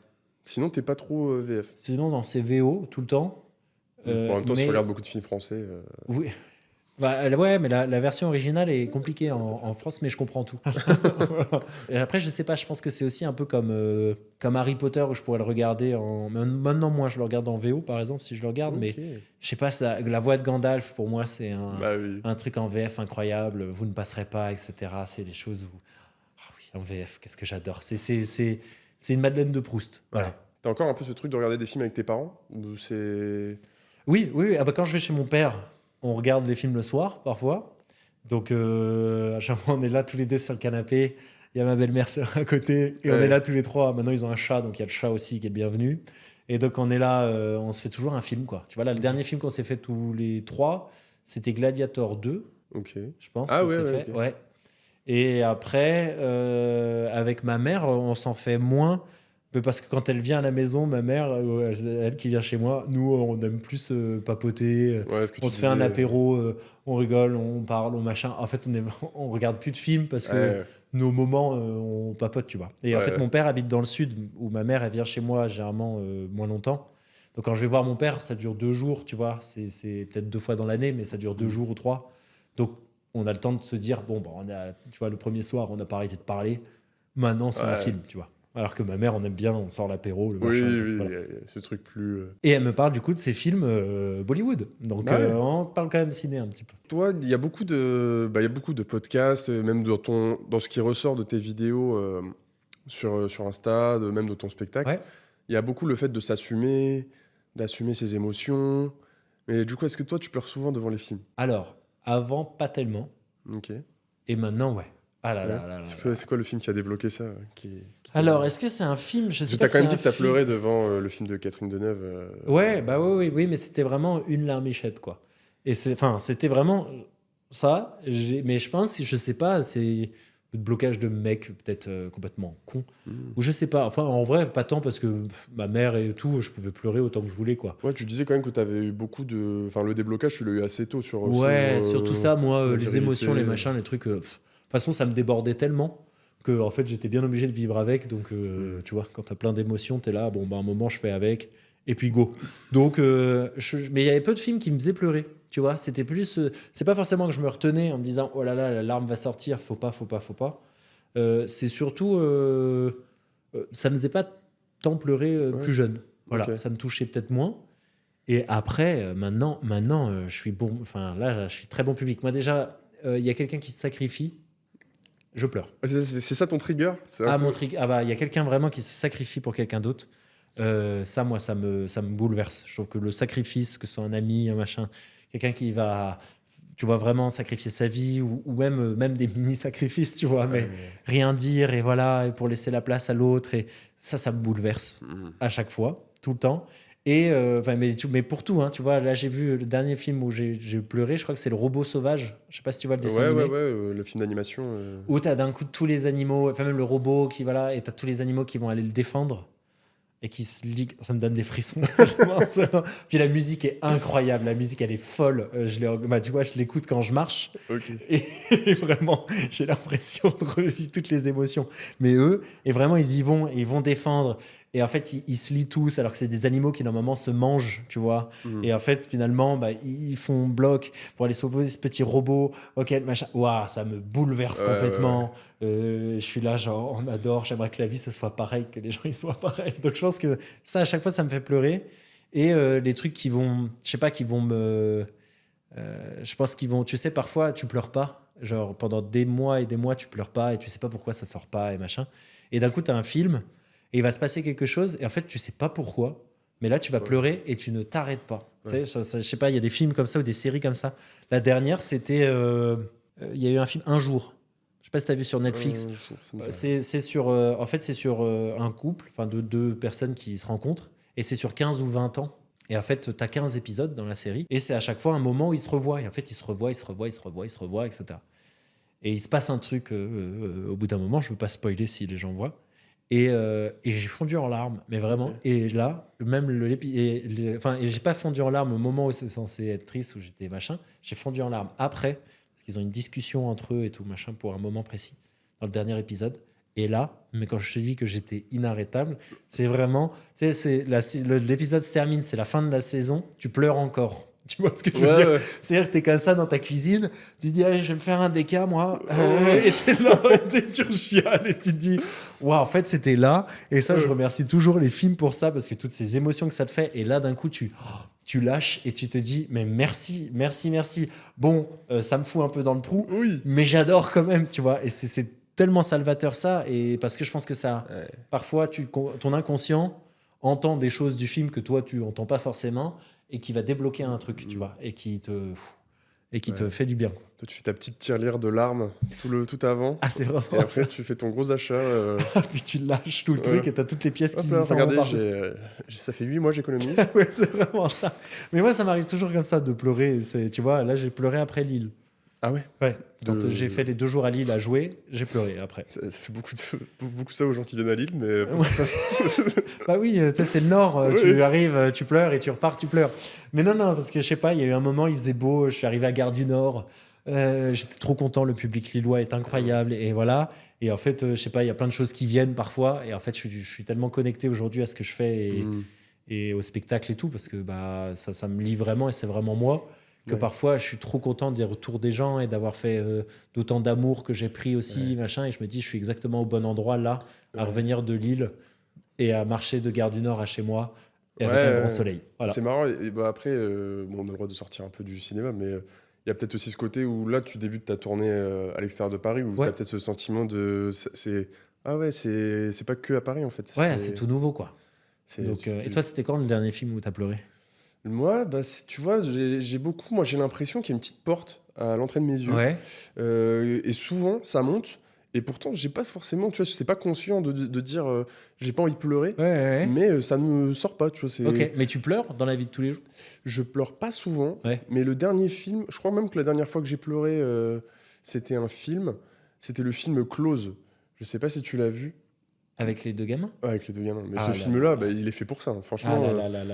Sinon, t'es pas trop VF. Sinon, non, c'est VO tout le temps. En même temps, si mais- tu regardes beaucoup de films français. Oui. Bah, ouais, mais la version originale est compliquée en France, mais je comprends tout. Et après, je sais pas, je pense que c'est aussi un peu comme Harry Potter où je pourrais le regarder en. Maintenant, moi, je le regarde en VO, par exemple, si je le regarde, mais Ok. je sais pas, la voix de Gandalf, pour moi, c'est Bah oui. un truc en VF incroyable. Vous ne passerez pas, etc. C'est des choses où. Ah oui, en VF, qu'est-ce que j'adore. C'est une Madeleine de Proust. Voilà. T'as encore un peu ce truc de regarder des films avec tes parents? Ou c'est. Oui, oui, oui. Ah bah, quand je vais chez mon père, on regarde les films le soir, parfois. Donc, à chaque fois, on est là tous les deux sur le canapé. Il y a ma belle-mère à côté. Et on Ouais. est là tous les trois. Maintenant, ils ont un chat, donc il y a le chat aussi qui est le bienvenu. Et donc, on est là, on se fait toujours un film, quoi. Tu vois, là, le dernier film qu'on s'est fait tous les trois, c'était Gladiator 2, Ok. je pense. Ah qu'on ouais, s'est ouais, fait. ok. Ouais. Et après, avec ma mère, on s'en fait moins. Mais parce que quand elle vient à la maison, ma mère, elle qui vient chez moi, nous, on aime plus papoter. Ouais, ce que On tu se fait un disais, apéro, on rigole, on parle, on machin. En fait, on regarde plus de films parce que Ouais. nos moments, on papote, tu vois. Et en Ouais, fait, ouais. mon père habite dans le sud, où ma mère, elle vient chez moi généralement moins longtemps. Donc, quand je vais voir mon père, ça dure 2 jours, tu vois. C'est peut-être 2 fois dans l'année, mais ça dure 2 jours ou 3. Donc, on a le temps de se dire, bon, bah, tu vois, le premier soir, on n'a pas arrêté de parler. Maintenant, c'est un Ouais. film, tu vois. Alors que ma mère, on aime bien, on sort l'apéro, le Oui, machin. oui, donc, il voilà. y a ce truc plus. Et elle me parle du coup de ces films Bollywood. Donc Bah ouais. on parle quand même ciné un petit peu. Toi, il y a beaucoup de podcasts, même dans ce qui ressort de tes vidéos sur Insta, même de ton spectacle. Ouais. Il y a beaucoup le fait de s'assumer, d'assumer ses émotions. Mais du coup, est-ce que toi, tu pleures souvent devant les films? Alors, avant, pas tellement. Ok. Et maintenant, ouais. Ah là Ouais. là là là C'est là. quoi, c'est quoi le film qui a débloqué ça qui t'a- Alors, est-ce que c'est un film? Je Parce sais que pas t'as quand si même c'est dit que un t'as film. pleuré devant le film de Catherine Deneuve. Ouais, bah oui, mais c'était vraiment une larmichette, quoi. Et c'était vraiment ça. Mais je pense que, je sais pas, c'est le blocage de mec, peut-être complètement con. Hmm. Ou je sais pas. Enfin, en vrai, pas tant parce que ma mère et tout, je pouvais pleurer autant que je voulais, quoi. Ouais, tu disais quand même que t'avais eu beaucoup de. Enfin, le déblocage, tu l'as eu assez tôt sur. Ouais, sur, surtout ça, moi, la les virilité. émotions, les machins, les trucs. De toute façon, ça me débordait tellement que en fait, j'étais bien obligé de vivre avec. Donc, tu vois, quand t'as plein d'émotions, t'es là, bon, bah, un moment, je fais avec, et puis go. Donc, mais il y avait peu de films qui me faisaient pleurer. Tu vois, c'était plus. C'est pas forcément que je me retenais en me disant, oh là là, la larme va sortir, faut pas. C'est surtout. Ça me faisait pas tant pleurer Ouais. plus jeune. Voilà, Ok. ça me touchait peut-être moins. Et après, maintenant, je suis bon. Enfin, là, je suis très bon public. Moi, déjà, il y a quelqu'un qui se sacrifie, je pleure. C'est ça ton trigger? C'est un Ah, peu- mon truc. Ah bah, il y a quelqu'un vraiment qui se sacrifie pour quelqu'un d'autre. Ça, moi, ça me bouleverse. Je trouve que le sacrifice, que ce soit un ami, un machin, quelqu'un qui va, tu vois, vraiment sacrifier sa vie ou même des mini-sacrifices, tu vois, mais rien dire et voilà, et pour laisser la place à l'autre. Et ça me bouleverse Hmm. à chaque fois, tout le temps. Et mais pour tout, hein, tu vois, là j'ai vu le dernier film où j'ai pleuré, je crois que c'est Le Robot Sauvage. Je sais pas si tu vois le dessin Ouais, animé. le film d'animation. Où t'as d'un coup tous les animaux, enfin même le robot qui va là, et t'as tous les animaux qui vont aller le défendre. et qui se lit, ça me donne des frissons. Vraiment, puis la musique est incroyable, la musique elle est folle. Tu vois, je l'écoute quand je marche Ok. et vraiment j'ai l'impression de revivre toutes les émotions. Mais eux, et vraiment ils vont défendre. Et en fait, ils se lient tous alors que c'est des animaux qui normalement se mangent, tu vois. Et en fait, finalement, ils font bloc pour aller sauver ce petit robot. Ok, machin. Waouh, ça me bouleverse complètement. Je suis là, genre, on adore. J'aimerais que la vie, ça soit pareil, que les gens ils soient pareils. Donc je pense que ça, à chaque fois, ça me fait pleurer. Et les trucs qui vont, je sais pas, qui vont me. Je pense qu'ils vont. Tu sais, parfois, tu pleures pas. Genre, pendant des mois et des mois, tu pleures pas et tu sais pas pourquoi ça sort pas et machin. Et d'un coup, tu as un film. Et il va se passer quelque chose, et en fait, tu sais pas pourquoi, mais là, tu vas pleurer et tu ne t'arrêtes pas. Tu sais, je sais pas, il y a des films comme ça ou des séries comme ça. La dernière, c'était. Il y a eu un film Un jour. Je sais pas si tu as vu sur Netflix. C'est sur. En fait, c'est sur un couple, enfin, de deux personnes qui se rencontrent, et c'est sur 15 ou 20 ans. Et en fait, tu as 15 épisodes dans la série, et c'est à chaque fois un moment où ils se revoient. Et en fait, ils se revoient, etc. Et il se passe un truc au bout d'un moment, je veux pas spoiler si les gens voient. Et j'ai fondu en larmes, mais vraiment. Et là, même et j'ai pas fondu en larmes au moment où c'est censé être triste, où j'étais machin. J'ai fondu en larmes après, parce qu'ils ont une discussion entre eux et tout, machin, pour un moment précis, dans le dernier épisode. Et là, mais quand je te dis que j'étais inarrêtable, c'est vraiment. Tu sais, l'épisode se termine, c'est la fin de la saison, tu pleures encore. Tu vois ce que je veux dire? C'est-à-dire que t'es comme ça dans ta cuisine, tu dis, allez, je vais me faire un déca, moi. Et t'es là, et tu chiales, et tu te dis, waouh, en fait, c'était là. Et ça, je remercie toujours les films pour ça, parce que toutes ces émotions que ça te fait. Et là, d'un coup, tu lâches et tu te dis, mais merci. Bon, ça me fout un peu dans le trou, mais j'adore quand même, tu vois. Et c'est tellement salvateur ça. Et parce que je pense que ça, parfois, ton inconscient entend des choses du film que toi, tu entends pas forcément, et qui va débloquer un truc, tu vois, et qui te fait du bien. Toi, tu fais ta petite tirelire de larmes tout avant. Ah, c'est vraiment Et après, ça. tu fais ton gros achat. Puis tu lâches tout le truc et t'as toutes les pièces qui Là, s'en regardez, partent. ça fait 8 mois j'économise. Ouais, c'est vraiment ça. Mais moi, ça m'arrive toujours comme ça de pleurer. Tu vois, là, j'ai pleuré après Lille. Ah ouais? Ouais. Quand j'ai fait les 2 jours à Lille à jouer, j'ai pleuré après. Ça fait beaucoup ça aux gens qui viennent à Lille, mais... Bah oui, tu sais, c'est le Nord. Tu arrives, tu pleures et tu repars, tu pleures. Mais non, parce que je sais pas, il y a eu un moment, il faisait beau, je suis arrivé à Gare du Nord. J'étais trop content, le public lillois est incroyable. Et voilà. Et en fait, je sais pas, il y a plein de choses qui viennent parfois. Et en fait, je suis tellement connecté aujourd'hui à ce que je fais et au spectacle et tout, parce que bah, ça me lie vraiment et c'est vraiment moi. Que parfois, je suis trop content des retours des gens et d'avoir fait d'autant d'amour que j'ai pris aussi, machin. Et je me dis, je suis exactement au bon endroit là, à revenir de Lille et à marcher de Gare du Nord à chez moi, et avec un grand soleil. Voilà. C'est marrant. Et bah après, on a le droit de sortir un peu du cinéma, mais il y a peut-être aussi ce côté où là, tu débutes ta tournée à l'extérieur de Paris, où tu as peut-être ce sentiment de... c'est pas que à Paris, en fait. Ouais, c'est tout nouveau, quoi. Donc, et toi, c'était quand le dernier film où tu as pleuré? Moi, bah, tu vois, j'ai l'impression qu'il y a une petite porte à l'entrée de mes yeux. Ouais. Et souvent, ça monte. Et pourtant, j'ai pas forcément, tu vois, c'est pas conscient de dire, j'ai pas envie de pleurer. Mais ça ne sort pas, tu vois. Ok, mais tu pleures dans la vie de tous les jours? Je pleure pas souvent. Mais le dernier film, je crois même que la dernière fois que j'ai pleuré, c'était le film Close. Je sais pas si tu l'as vu. Avec les 2 gamins? Avec les 2 gamins. Mais ce film-là, bah, il est fait pour ça, hein. Franchement.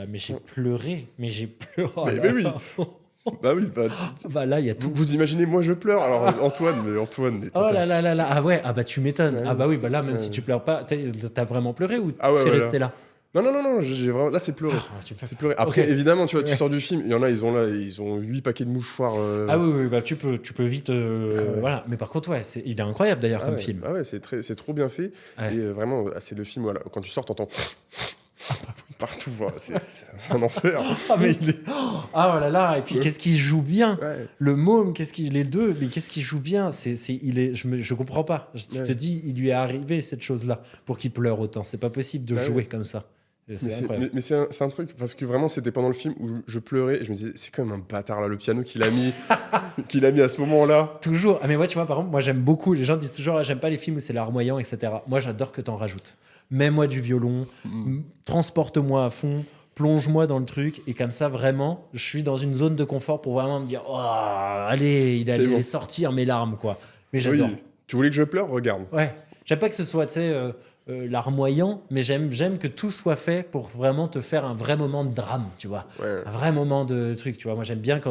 Mais j'ai pleuré. Mais j'ai pleuré. Mais oui. Bah oui, bah là, il y a tout. Vous imaginez, moi je pleure. Alors Antoine, mais oh là là là là. Ah ouais, ah bah tu m'étonnes. Ah bah oui, bah là, même si tu pleures pas, t'as vraiment pleuré ou c'est resté là? Non, j'ai vraiment... Là, c'est pleurer. Tu me fais pleurer. Après, évidemment, tu vois, tu sors du film, il y en a, ils ont 8 paquets de mouchoirs. Ah oui, bah tu peux vite... Voilà. Mais par contre, il est incroyable d'ailleurs comme film. Ah ouais, c'est trop bien fait. Et vraiment, c'est le film, voilà, quand tu sors, t'entends... partout, voilà. C'est un enfer. Ah oh là là, et puis qu'est-ce qu'il joue bien. Le môme, les deux, mais qu'est-ce qu'il joue bien. Je comprends pas. Je te dis, il lui est arrivé cette chose-là pour qu'il pleure autant. C'est pas possible de jouer comme ça. Mais c'est un truc, parce que vraiment, c'était pendant le film où je pleurais et je me disais, c'est quand même un bâtard là, le piano qu'il a mis à ce moment-là. Toujours. Ah, mais moi, tu vois, par exemple, moi j'aime beaucoup, les gens disent toujours, j'aime pas les films où c'est larmoyant, etc. Moi, j'adore que t'en rajoutes. Mets-moi du violon, transporte-moi à fond, plonge-moi dans le truc, et comme ça, vraiment, je suis dans une zone de confort pour vraiment me dire, oh, allez, il allait sortir mes larmes, quoi. Mais j'adore. Oui. Tu voulais que je pleure? Regarde. Ouais. J'aime pas que ce soit, tu sais, larmoyant, mais j'aime que tout soit fait pour vraiment te faire un vrai moment de drame, tu vois. Ouais. Un vrai moment de truc, tu vois. Moi, j'aime bien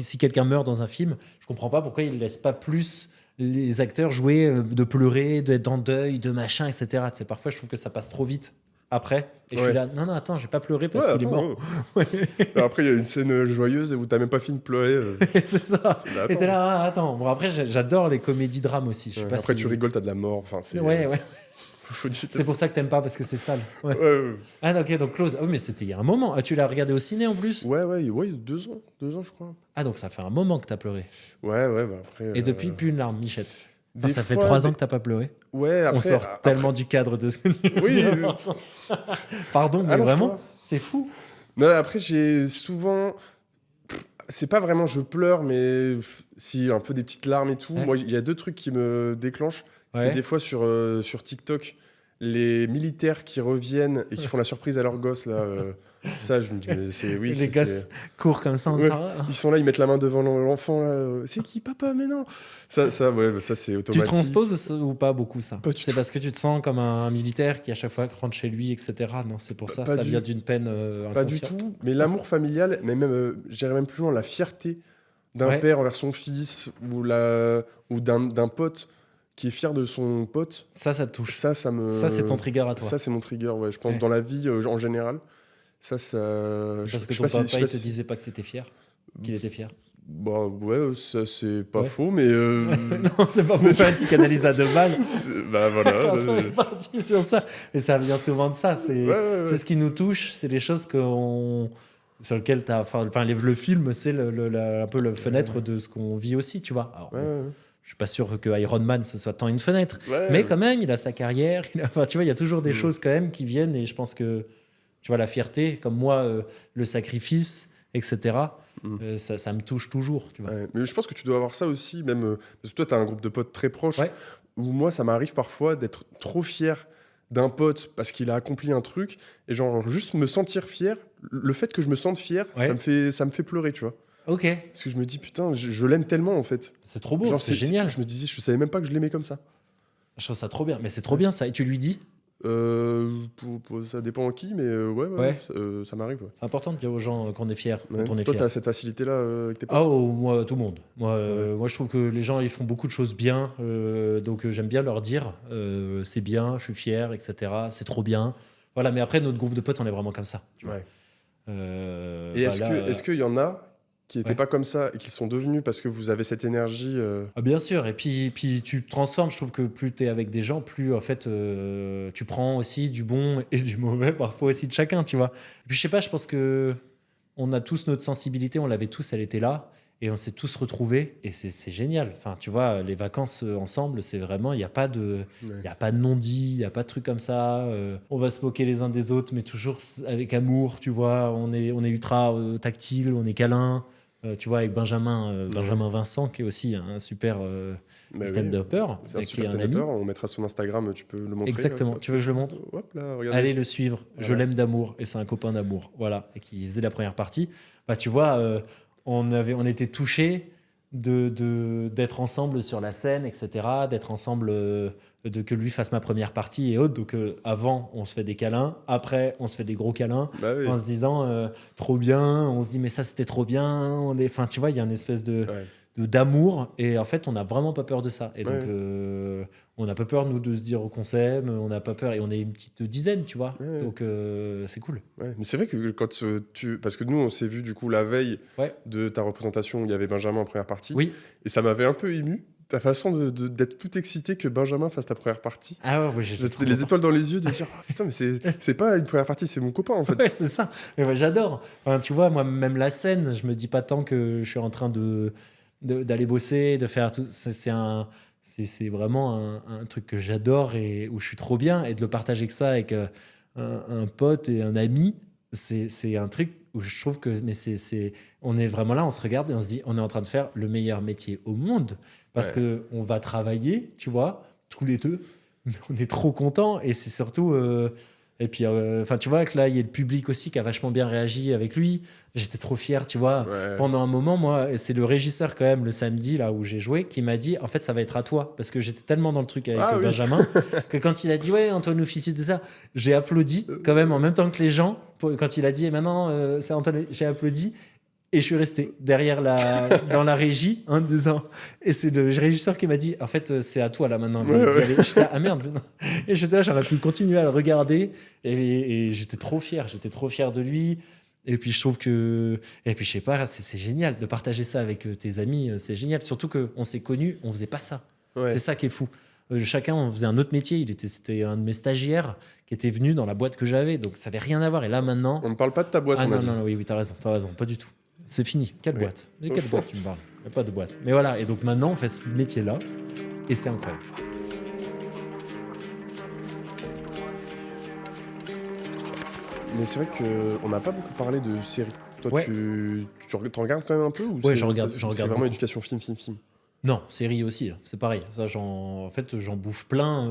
si quelqu'un meurt dans un film, je comprends pas pourquoi il laisse pas plus les acteurs jouer, de pleurer, d'être en deuil, de machin, etc. Tu sais, parfois, je trouve que ça passe trop vite après. Et je suis là, non, attends, j'ai pas pleuré parce qu'il est mort. Après, il y a une scène joyeuse où t'as même pas fini de pleurer. C'est ça. Et t'es là, attends. Bon, après, j'adore les comédies drames aussi. Je sais pas Après, si- tu rigoles, t'as de la mort. Enfin, Ouais. Faut dire- C'est pour ça que t'aimes pas, parce que c'est sale. Ouais. Ouais. Ah, ok, donc Close. Ah oui, mais c'était il y a un moment. Ah, tu l'as regardé au ciné en plus? Ouais, 2 ans. 2 ans, je crois. Ah, donc ça fait un moment que t'as pleuré. Ouais, bah après. Et depuis, plus une larme, Michette. des Ça fait fois, 3 ans que t'as pas pleuré. Ouais, après. On sort tellement du cadre de ce que tu Oui. Pardon, mais Alors, je vraiment, vois. c'est fou. Non, après, j'ai souvent. C'est pas vraiment je pleure, mais si, un peu des petites larmes et tout. Ouais. Moi, il y a 2 trucs qui me déclenchent. C'est Ouais. des fois sur TikTok, les militaires qui reviennent et qui font la surprise à leurs gosses, là. Ça, je me dis, mais c'est. Oui, Les c'est- gosses courent comme ça, Ouais. ça. Ils sont là, ils mettent la main devant l'enfant, là. C'est qui, papa? Mais non! Ça, ça c'est Tu automatique. transposes ou pas beaucoup ça? Pas du C'est tout. parce que tu te sens comme un militaire qui à chaque fois rentre chez lui, etc. Non, c'est pour ça, Pas ça du- vient d'une peine Pas du inconsciente. tout. Mais l'amour familial, mais même, j'irais même plus loin, la fierté d'un Ouais. père envers son fils ou d'un pote qui est fier de son pote. Ça te touche. Ça me. Ça, c'est ton trigger à toi. Ça, c'est mon trigger, ouais. Je pense Ouais. dans la vie en général. Ça. C'est je parce que sais ton pas si- papa, je sais il pas te si- disait pas que t'étais fier, qu'il était fier. Bah ouais, ça c'est pas Ouais. faux, mais. Non, c'est pas pour faire une psychanalyse à 2 balles. Bah voilà. On est parti sur ça. Et ça vient souvent de ça. C'est Ouais. c'est ce qui nous touche, c'est les choses sur lesquelles t'as. Enfin, le film, c'est un peu la fenêtre de ce qu'on vit aussi, tu vois. Alors, Ouais. je suis pas sûr que Iron Man ce soit tant une fenêtre, Ouais. mais quand même, il a sa carrière. Enfin, tu vois, il y a toujours des Mm. choses quand même qui viennent, et je pense que tu vois la fierté, comme moi, le sacrifice, etc. Ça me touche toujours, tu vois. Ouais, mais je pense que tu dois avoir ça aussi, même parce que toi, tu as un groupe de potes très proches, Ouais. où moi, ça m'arrive parfois d'être trop fier d'un pote parce qu'il a accompli un truc, et genre juste me sentir fier, le fait que je me sente fier, Ouais. ça me fait pleurer, tu vois. Ok, Parce que je me dis, putain, je l'aime tellement, en fait. c'est trop beau, Genre, c'est génial. Je me disais, je savais même pas que je l'aimais comme ça. Je trouve ça trop bien, mais c'est trop bien ça. Et tu lui dis? Ça dépend en qui, mais Ouais. ça m'arrive. Ouais. C'est important de dire aux gens qu'on est fier, Ouais. quand on est Toi, fier. tu as cette facilité-là avec tes potes? Oh, moi, tout le monde. Moi, je trouve que les gens, ils font beaucoup de choses bien. Donc, j'aime bien leur dire c'est bien, je suis fier, etc. C'est trop bien. Voilà, mais après, notre groupe de potes, on est vraiment comme ça. Tu vois. Ouais. Bah Et est-ce là, qu'il y en a qui n'étaient ouais. pas comme ça et qui sont devenus parce que vous avez cette énergie Ah, bien sûr. Et puis tu te transformes. Je trouve que plus tu es avec des gens, plus en fait, tu prends aussi du bon et du mauvais, parfois aussi de chacun, tu vois. Et puis, je sais pas, je pense que on a tous notre sensibilité, on l'avait tous, elle était là. Et on s'est tous retrouvés. Et c'est génial. Enfin, tu vois, les vacances ensemble, c'est vraiment, il n'y a pas de. Ouais. Il n'y a pas de non-dit, il n'y a pas de truc comme ça. On va se moquer les uns des autres, mais toujours avec amour, tu vois. On est ultra tactile, on est câlin. Tu vois, avec Benjamin Vincent, qui est aussi un super Bah stand-upper, c'est un qui est super un ami. stand-upper, on mettra son Instagram, tu peux le montrer. Exactement. là. Tu veux que je le montre? Hop là, regardez. Allez le suivre. Je Voilà. l'aime d'amour. Et c'est un copain d'amour. Voilà. Et qui faisait la première partie. Bah, tu vois, on était touchés d'être ensemble sur la scène, etc. D'être ensemble, que lui fasse ma première partie et autres. Donc, avant, on se fait des câlins. Après, on se fait des gros câlins. Bah oui. En se disant, trop bien. On se dit, mais ça, c'était trop bien. Enfin, tu vois, il y a une espèce Ouais. d'amour. Et en fait, on n'a vraiment pas peur de ça. Et donc, Ouais. on n'a pas peur, nous, de se dire qu'on s'aime. On n'a pas peur. Et on est une petite dizaine, tu vois. Ouais. Donc, c'est cool. Ouais. Mais c'est vrai que quand parce que nous, on s'est vu du coup la veille Ouais. de ta représentation où il y avait Benjamin en première partie. Oui. Et ça m'avait un peu ému, ta façon d'être tout excité que Benjamin fasse ta première partie. Ah ouais, j'ai C'était les étoiles dans les yeux de dire oh, putain, mais c'est pas une première partie, c'est mon copain en fait. Ouais, c'est ça. Mais ouais, j'adore. Enfin, tu vois, moi, même la scène, je me dis pas tant que je suis en train d'aller bosser, de faire tout. C'est vraiment un truc que j'adore et où je suis trop bien. Et de le partager que ça avec un pote et un ami, c'est un truc où je trouve que. On est vraiment là, on se regarde et on se dit, on est en train de faire le meilleur métier au monde. Parce Ouais. qu'on va travailler, tu vois, tous les deux. Mais on est trop contents et c'est surtout. Et puis, enfin, tu vois que là, il y a le public aussi qui a vachement bien réagi avec lui. J'étais trop fier, tu vois. Ouais. Pendant un moment, moi, et c'est le régisseur quand même, le samedi, là où j'ai joué, qui m'a dit, en fait, ça va être à toi. Parce que j'étais tellement dans le truc avec Ah oui. Benjamin, que quand il a dit, ouais, Antoine Officieux, tout ça, j'ai applaudi quand même en même temps que les gens. Quand il a dit, et maintenant, c'est Antoine, j'ai applaudi. Et je suis resté derrière dans la régie en disant. Et c'est le régisseur qui m'a dit, en fait, c'est à toi là maintenant. D'y aller. J'étais là, ah merde. Et j'étais là, j'aurais pu continuer à le regarder. Et j'étais trop fier. J'étais trop fier de lui. Et puis je trouve que. Et puis je sais pas, c'est génial de partager ça avec tes amis. C'est génial. Surtout qu'on s'est connus, on faisait pas ça. Ouais. C'est ça qui est fou. Chacun, on faisait un autre métier. C'était un de mes stagiaires qui était venu dans la boîte que j'avais. Donc ça avait rien à voir. Et là maintenant. On ne parle pas de ta boîte, Ah on a non, dit. non, oui, t'as raison, pas du tout. C'est fini. Quelle Oui. boîte? De quelle boîte tu me parles? Il n'y a pas de boîte. Mais voilà, et donc maintenant, on fait ce métier-là, et c'est incroyable. Mais c'est vrai qu'on n'a pas beaucoup parlé de séries. Toi, Ouais. tu regardes quand même un peu ou Ouais, c'est- j'en regarde C'est beaucoup. vraiment éducation film. Non, série aussi, hein, c'est pareil. Ça, en fait, j'en bouffe plein.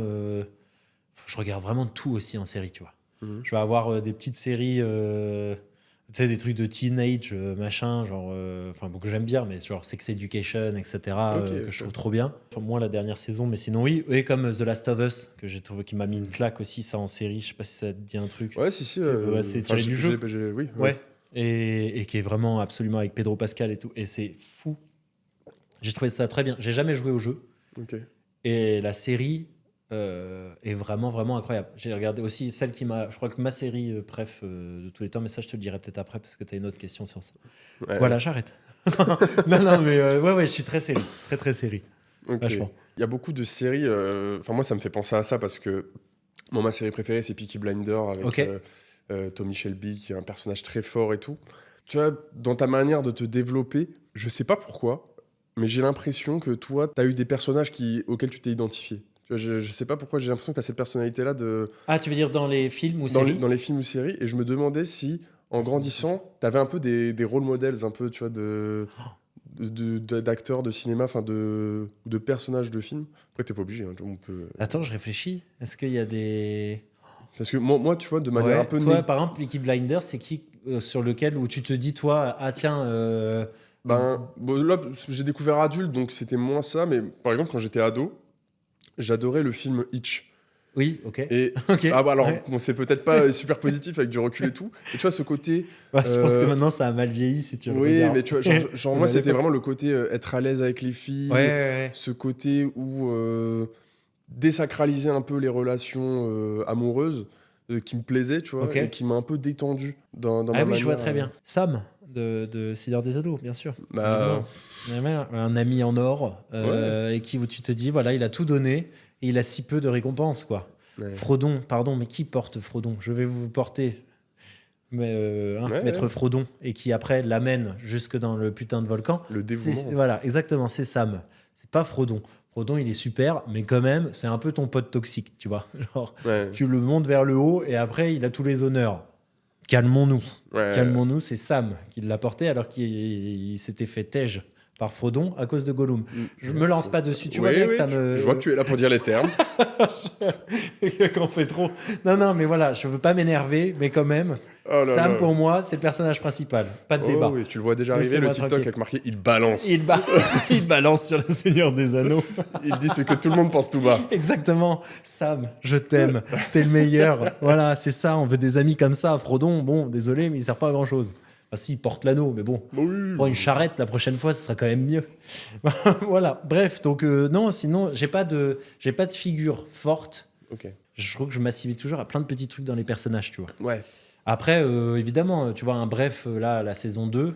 Je regarde vraiment tout aussi en série, tu vois. Mhm. Je vais avoir des petites séries, tu sais, des trucs de teenage, machin, genre, enfin, bon, que j'aime bien, mais genre Sex Education, etc., que je trouve trop bien. Enfin, moi, la dernière saison, mais sinon, oui. Et comme The Last of Us, que j'ai trouvé qui m'a mis une claque aussi, ça en série. Je sais pas si ça te dit un truc. Ouais, si. C'est tiré du jeu. Oui. Ouais. Et qui est vraiment absolument avec Pedro Pascal et tout. Et c'est fou. J'ai trouvé ça très bien. J'ai jamais joué au jeu. Ok. Et la série est vraiment, vraiment incroyable. J'ai regardé aussi celle qui m'a. Je crois que ma série préf de tous les temps, mais ça, je te le dirai peut-être après parce que tu as une autre question sur ça. Ouais. Voilà, j'arrête. non, mais ouais, je suis très série. Très, très série. Ok. Vachement. Il y a beaucoup de séries. Enfin, moi, ça me fait penser à ça parce que moi, ma série préférée, c'est Peaky Blinders avec Ok. Tommy Shelby, qui est un personnage très fort et tout. Tu vois, dans ta manière de te développer, je sais pas pourquoi, mais j'ai l'impression que toi, tu as eu des personnages auxquels tu t'es identifié. Tu vois, je sais pas pourquoi j'ai l'impression que tu as cette personnalité-là Ah, tu veux dire dans les films ou dans séries dans les films ou séries, et je me demandais si, en grandissant, tu avais un peu des role models, un peu, tu vois, d'acteurs de cinéma, enfin de personnages de films. Après, t'es pas obligé, hein, on peut... Attends, je réfléchis. Est-ce qu'il y a des. Parce que moi, tu vois, de manière Ouais, un peu... toi, par exemple, Peaky Blinders, c'est qui sur lequel où tu te dis, toi, ah tiens. Ben, bon, là, j'ai découvert adulte, donc c'était moins ça, mais par exemple, quand j'étais ado, j'adorais le film Hitch. Oui, ok. Et Ok. ah bah alors, Ouais. bon, c'est peut-être pas super positif avec du recul et tout. Et tu vois, ce côté... Ouais, je pense que maintenant, ça a mal vieilli si tu le Oui, regardes. mais tu vois, genre Mais moi, à c'était l'époque- vraiment le côté être à l'aise avec les filles, Ouais. ce côté où désacraliser un peu les relations amoureuses qui me plaisaient, tu vois, Ok. et qui m'a un peu détendu dans ma Ah oui, manière. je vois très bien. Sam, de Seigneur des Anneaux, bien sûr. Bah, Évidemment. Un ami en or, et qui, où tu te dis, voilà, il a tout donné, et il a si peu de récompenses, quoi. ouais. Frodon, pardon, mais qui porte Frodon? Je vais vous porter, Maître Ouais. Frodon, et qui après l'amène jusque dans le putain de volcan. Le dévouement. Voilà, exactement, c'est Sam. C'est pas Frodon. Frodon, il est super, mais quand même, c'est un peu ton pote toxique, tu vois. Genre, Ouais. tu le montes vers le haut, et après, il a tous les honneurs. Calmons-nous. Ouais. Calmons-nous, c'est Sam qui l'a porté alors qu'il s'était fait tège par Frodon à cause de Gollum. Je me lance pas dessus, tu vois Oui, bien que oui, ça me... Je vois que tu es là pour dire les termes. Qu'on fait trop. Non, mais voilà, je veux pas m'énerver, mais quand même, Oh là Sam là. pour moi, c'est le personnage principal. Pas de Oh débat. oui, tu le vois déjà arriver, Laissez-moi le TikTok tranquille. avec marqué « Il balance ». Il balance sur le Seigneur des Anneaux. Il dit ce que tout le monde pense tout bas. Exactement. Sam, je t'aime. T'es le meilleur. Voilà, c'est ça. On veut des amis comme ça. Frodon, bon, désolé, mais il sert pas à grand chose. Enfin, si, il porte l'anneau, mais bon. Oui. Prends une charrette la prochaine fois, ce sera quand même mieux. Voilà. Bref, donc non, sinon, j'ai pas de figure forte. Ok. Je trouve que je m'assivais toujours à plein de petits trucs dans les personnages, tu vois. Ouais. Après, évidemment, tu vois, un bref, là, la saison 2,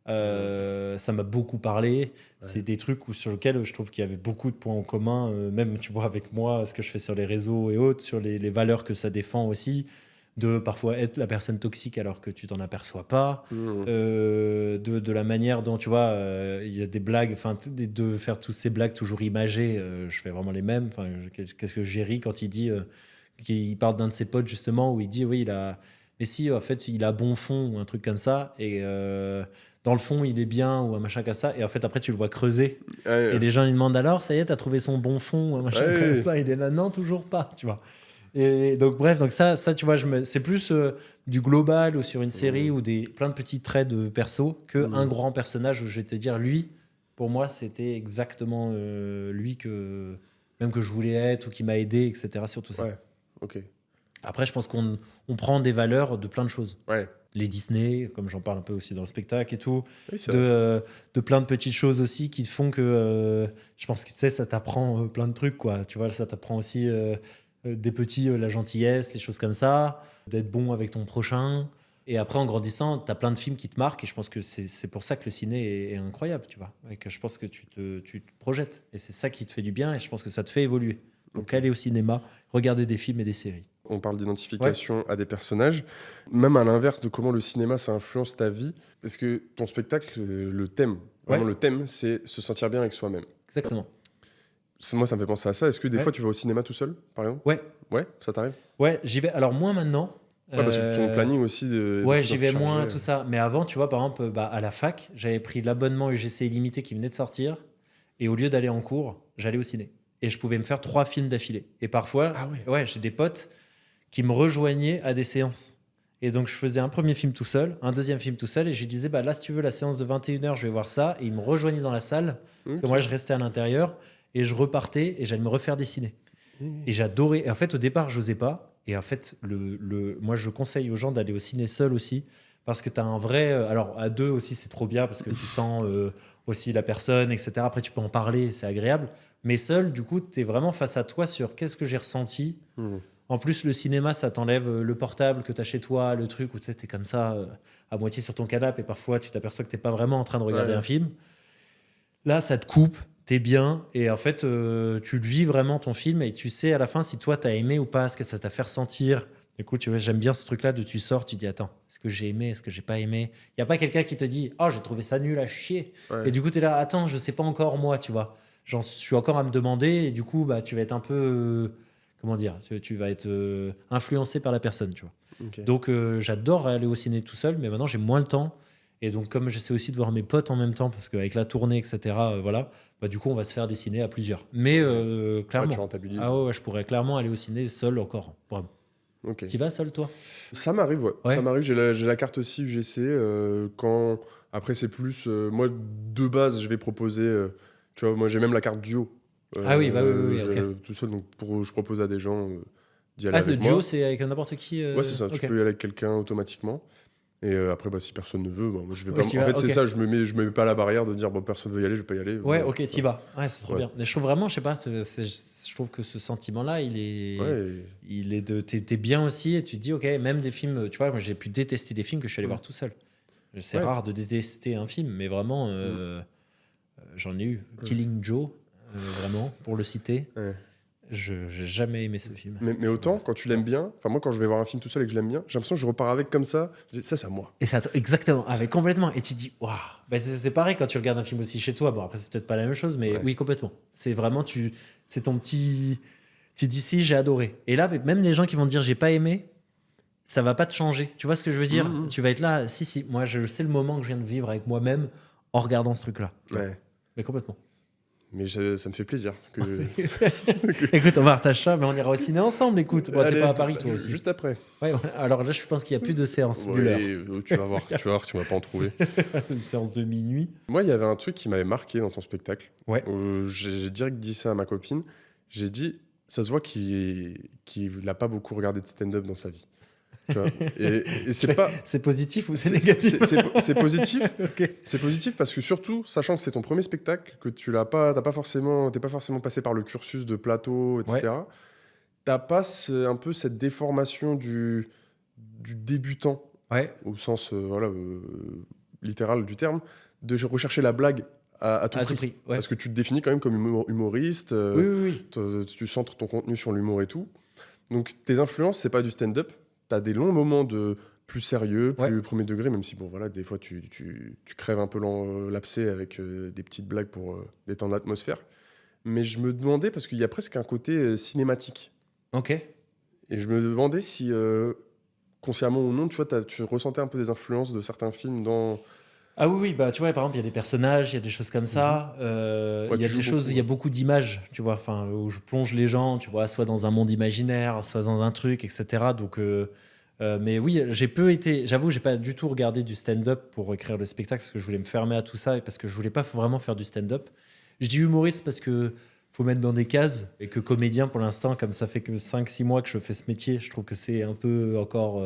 ça m'a beaucoup parlé. C'est des trucs sur lesquels je trouve qu'il y avait beaucoup de points en commun, même, tu vois, avec moi, ce que je fais sur les réseaux et autres, sur les valeurs que ça défend aussi, de parfois être la personne toxique alors que tu t'en aperçois pas, Mmh. de la manière dont, tu vois, il y a des blagues, enfin, de faire toutes ces blagues toujours imagées, je fais vraiment les mêmes. Enfin, qu'est-ce que j'ai ri quand il dit, qu'il parle d'un de ses potes, justement, où il dit, oui, mais si, en fait, il a bon fond ou un truc comme ça, et dans le fond, il est bien ou un machin comme ça, et en fait, après, tu le vois creuser, Ouais. et les gens lui demandent alors, ça y est, t'as trouvé son bon fond ou un machin Ouais. comme ça, il est là, non, toujours pas, tu vois. Et donc, bref, donc ça tu vois, c'est plus du global ou sur une série ou plein de petits traits de perso que un grand personnage où je vais te dire, lui, pour moi, c'était exactement lui même que je voulais être ou qui m'a aidé, etc. sur tout ça. Ouais, ok. Après, je pense qu'on prend des valeurs de plein de choses. Ouais. Les Disney, comme j'en parle un peu aussi dans le spectacle et tout, Oui, c'est vrai. de plein de petites choses aussi qui te font que je pense que tu sais, ça t'apprend plein de trucs, quoi. Tu vois, ça t'apprend aussi des petits, la gentillesse, les choses comme ça, d'être bon avec ton prochain. Et après, en grandissant, tu as plein de films qui te marquent et je pense que c'est pour ça que le ciné est incroyable, tu vois. Et que je pense que tu te projettes et c'est ça qui te fait du bien et je pense que ça te fait évoluer. Donc, aller au cinéma, regarder des films et des séries. On parle d'identification à des personnages, même à l'inverse de comment le cinéma ça influence ta vie, parce que ton spectacle, le thème, vraiment le thème, c'est se sentir bien avec soi-même. Exactement. Moi, ça me fait penser à ça. Est-ce que des Ouais. fois, tu vas au cinéma tout seul, par exemple? Ouais, Ouais, ça t'arrive? ouais, j'y vais. Alors, moins maintenant. Ouais, parce que ton planning aussi. Ouais, j'y vais moins, tout ça. Mais avant, tu vois, par exemple, à la fac, j'avais pris l'abonnement UGC illimité qui venait de sortir. Et au lieu d'aller en cours, j'allais au ciné. Et je pouvais me faire 3 films d'affilée. Et parfois, j'ai des potes qui me rejoignaient à des séances. Et donc, je faisais un premier film tout seul, un deuxième film tout seul. Et je lui disais, là, si tu veux, la séance de 21h, je vais voir ça. Et ils me rejoignaient dans la salle. Parce que moi, je restais à l'intérieur. Et je repartais et j'allais me refaire des ciné. Et j'adorais. Et en fait, au départ, je n'osais pas. Et en fait, moi, je conseille aux gens d'aller au ciné seul aussi. Parce que tu as un vrai. Alors, à deux aussi, c'est trop bien parce que tu sens aussi la personne, etc. Après, tu peux en parler, c'est agréable. Mais seul, du coup, tu es vraiment face à toi sur qu'est-ce que j'ai ressenti. En plus, le cinéma, ça t'enlève le portable que tu as chez toi, le truc où tu es comme ça, à moitié sur ton canapé. Et parfois, tu t'aperçois que tu n'es pas vraiment en train de regarder un film. Là, ça te coupe. T'es bien et en fait tu le vis vraiment ton film et tu sais à la fin si toi t'as aimé ou pas, ce que ça t'a fait ressentir. Du coup, tu vois, j'aime bien ce truc-là de tu sors, tu dis attends, est-ce que j'ai aimé, est-ce que j'ai pas aimé. Il y a pas quelqu'un qui te dit oh j'ai trouvé ça nul à chier et du coup t'es là attends je sais pas encore moi, tu vois, j'en suis encore à me demander et du coup tu vas être un peu comment dire, tu vas être influencé par la personne, tu vois. Donc j'adore aller au ciné tout seul, mais maintenant j'ai moins le temps. Et donc, comme j'essaie aussi de voir mes potes en même temps, parce qu'avec la tournée, etc., voilà, du coup, on va se faire des ciné à plusieurs. Mais clairement, tu rentabilises. Je pourrais clairement aller au ciné seul encore, vraiment. Tu vas seul, toi? Ça m'arrive, ouais. Ça m'arrive, j'ai la carte aussi UGC. Quand... Après, c'est plus... moi, de base, je vais proposer... tu vois, moi, j'ai même la carte duo. Oui, ok. Tout seul, donc je propose à des gens d'y aller avec duo, moi. c'est avec n'importe qui Ouais, c'est ça. Tu peux y aller avec quelqu'un automatiquement. Et après, si personne ne veut, moi, je vais pas. En fait, c'est ça. Je me mets pas à la barrière de dire personne veut y aller, je vais pas y aller. Ouais, ok, t'y vas. Ouais, c'est trop bien. Mais je trouve vraiment, je sais pas, je trouve que ce sentiment-là, il est t'es bien aussi et tu te dis, ok, même des films, tu vois, moi j'ai pu détester des films que je suis allé voir tout seul. C'est rare de détester un film, mais vraiment, j'en ai eu. Killing Joe, vraiment, pour le citer. J'ai jamais aimé ce film. Mais autant, quand tu l'aimes bien, enfin moi quand je vais voir un film tout seul et que je l'aime bien, j'ai l'impression que je repars avec comme ça, ça c'est à moi. Et ça, exactement, avec complètement. Et tu te dis, waouh, c'est pareil quand tu regardes un film aussi chez toi. Bon, après, c'est peut-être pas la même chose, mais oui, complètement. C'est vraiment, c'est ton petit. Tu dis si, j'ai adoré. Et là, même les gens qui vont te dire, j'ai pas aimé, ça va pas te changer. Tu vois ce que je veux dire? Tu vas être là, si, moi, je sais le moment que je viens de vivre avec moi-même en regardant ce truc-là. Ouais. Mais complètement. Mais ça me fait plaisir. Écoute, on va partager ça, mais on ira au ciné ensemble, écoute. Bon, t'es pas à Paris, toi aussi. Juste après. Ouais, alors là, je pense qu'il n'y a plus de séance. Tu vas voir, tu vas pas en trouver. Une séance de minuit. Moi, il y avait un truc qui m'avait marqué dans ton spectacle. Ouais. J'ai direct dit ça à ma copine. J'ai dit, ça se voit qu'il n'a pas beaucoup regardé de stand-up dans sa vie. Tu vois, et c'est positif ou c'est négatif? C'est positif. Okay. C'est positif parce que surtout, sachant que c'est ton premier spectacle, que t'es pas forcément passé par le cursus de plateau, etc. T'as pas un peu cette déformation du débutant, au sens littéral du terme, de rechercher la blague à tout prix. Parce que tu te définis quand même comme humoriste. Oui. Tu centres ton contenu sur l'humour et tout. Donc tes influences, c'est pas du stand-up. T'as des longs moments de plus sérieux, plus premier degré, même si des fois tu crèves un peu l'abcès avec des petites blagues pour détendre l'atmosphère. Mais je me demandais, parce qu'il y a presque un côté cinématique. Ok. Et je me demandais si, consciemment ou non, tu ressentais un peu des influences de certains films dans Ah oui, oui, bah tu vois, par exemple, il y a des personnages, il y a des choses comme ça. Ouais, Il y a tu des joues choses, beaucoup, il y a ouais. beaucoup d'images, tu vois, enfin, où je plonge les gens, tu vois, soit dans un monde imaginaire, soit dans un truc, etc. Donc, mais oui, j'avoue, j'ai pas du tout regardé du stand-up pour écrire le spectacle parce que je voulais me fermer à tout ça et parce que je voulais pas vraiment faire du stand-up. Je dis humoriste parce que faut mettre dans des cases et que comédien pour l'instant, comme ça fait que 5 6 mois que je fais ce métier, je trouve que c'est un peu encore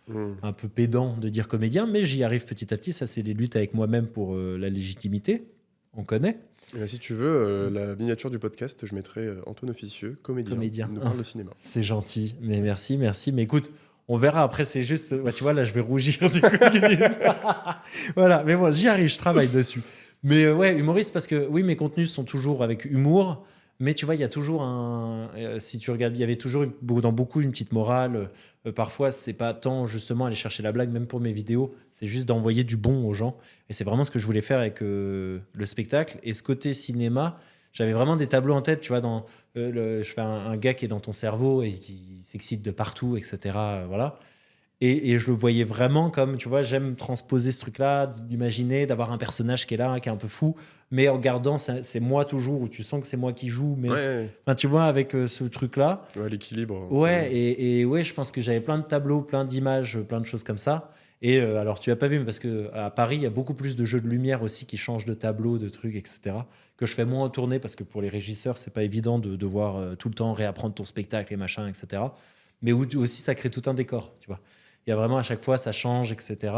Mm. un peu pédant de dire comédien, mais j'y arrive petit à petit. Ça, c'est les luttes avec moi-même pour la légitimité. On connaît. Et bah, si tu veux, la miniature du podcast, je mettrai Antoine Officieux, comédien, Comédien. qui nous parle de cinéma. C'est gentil, mais merci, merci. Mais écoute, on verra après. C'est juste, ouais, tu vois, là, je vais rougir du coup. qu'ils disent ça. Voilà, mais bon, j'y arrive, je travaille dessus. Mais ouais, humoriste parce que oui, mes contenus sont toujours avec humour. Mais tu vois, il y a toujours si tu regardes, il y avait toujours dans beaucoup une petite morale. Parfois, c'est pas tant justement aller chercher la blague, même pour mes vidéos. C'est juste d'envoyer du bon aux gens. Et c'est vraiment ce que je voulais faire avec le spectacle. Et ce côté cinéma, j'avais vraiment des tableaux en tête. Tu vois, je fais un gars qui est dans ton cerveau et qui s'excite de partout, etc. Voilà. Et je le voyais vraiment comme, tu vois, j'aime transposer ce truc-là, d'imaginer, d'avoir un personnage qui est là, qui est un peu fou, mais en gardant, c'est moi toujours, où tu sens que c'est moi qui joue, mais Ouais, enfin, tu vois, avec ce truc-là. ouais, l'équilibre. Ouais, et ouais, je pense que j'avais plein de tableaux, plein d'images, plein de choses comme ça. Et alors, tu n'as pas vu, mais parce qu'à Paris, il y a beaucoup plus de jeux de lumière aussi qui changent de tableau, de trucs, etc. Que je fais moins en tournée parce que pour les régisseurs, c'est pas évident de devoir tout le temps réapprendre ton spectacle et machin, etc. Mais aussi, ça crée tout un décor, tu vois. Il y a vraiment à chaque fois, ça change, etc.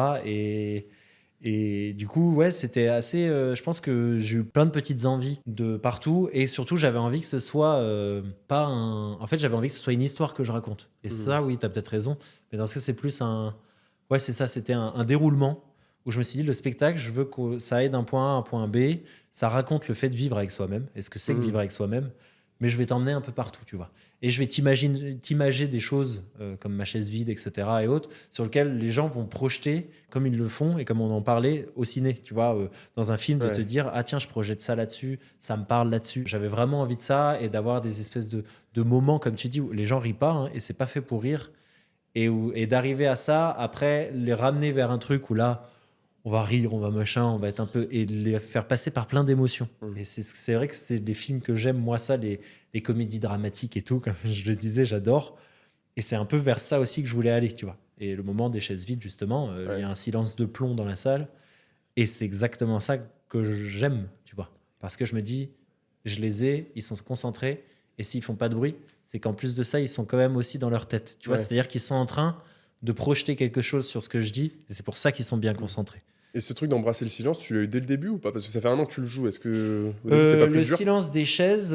Et du coup, ouais, c'était assez. Je pense que j'ai eu plein de petites envies de partout. Et surtout, j'avais envie que ce soit pas un. En fait, j'avais envie que ce soit une histoire que je raconte. Et ça, oui, t'as peut-être raison. Mais dans ce cas, c'est plus un. Ouais, c'est ça, c'était un déroulement où je me suis dit, le spectacle, je veux que ça aille d'un point A à un point B. Ça raconte le fait de vivre avec soi-même. Et ce que c'est que vivre avec soi-même. Mais je vais t'emmener un peu partout, tu vois. Et je vais t'imager des choses comme ma chaise vide, etc. et autres, sur lesquelles les gens vont projeter, comme ils le font et comme on en parlait au ciné, tu vois, dans un film, de Ouais. te dire, ah tiens, je projette ça là-dessus, ça me parle là-dessus. J'avais vraiment envie de ça et d'avoir des espèces de moments, comme tu dis, où les gens rient pas, hein, et c'est pas fait pour rire. Et d'arriver à ça, après, les ramener vers un truc où là, on va rire, on va machin, on va être un peu. Et de les faire passer par plein d'émotions. Et c'est vrai que c'est des films que j'aime, moi, ça, les comédies dramatiques et tout, comme je le disais, j'adore. Et c'est un peu vers ça aussi que je voulais aller, tu vois. Et le moment des chaises vides, justement, il y a un silence de plomb dans la salle. Et c'est exactement ça que j'aime, tu vois. Parce que je me dis, je les ai, ils sont concentrés. Et s'ils font pas de bruit, c'est qu'en plus de ça, ils sont quand même aussi dans leur tête. Tu vois, Ouais. c'est-à-dire qu'ils sont en train de projeter quelque chose sur ce que je dis. Et c'est pour ça qu'ils sont bien concentrés. Et ce truc d'embrasser le silence, tu l'as eu dès le début ou pas? Parce que ça fait 1 an que tu le joues. Est-ce que au début, c'était pas plus Le dur? silence des chaises,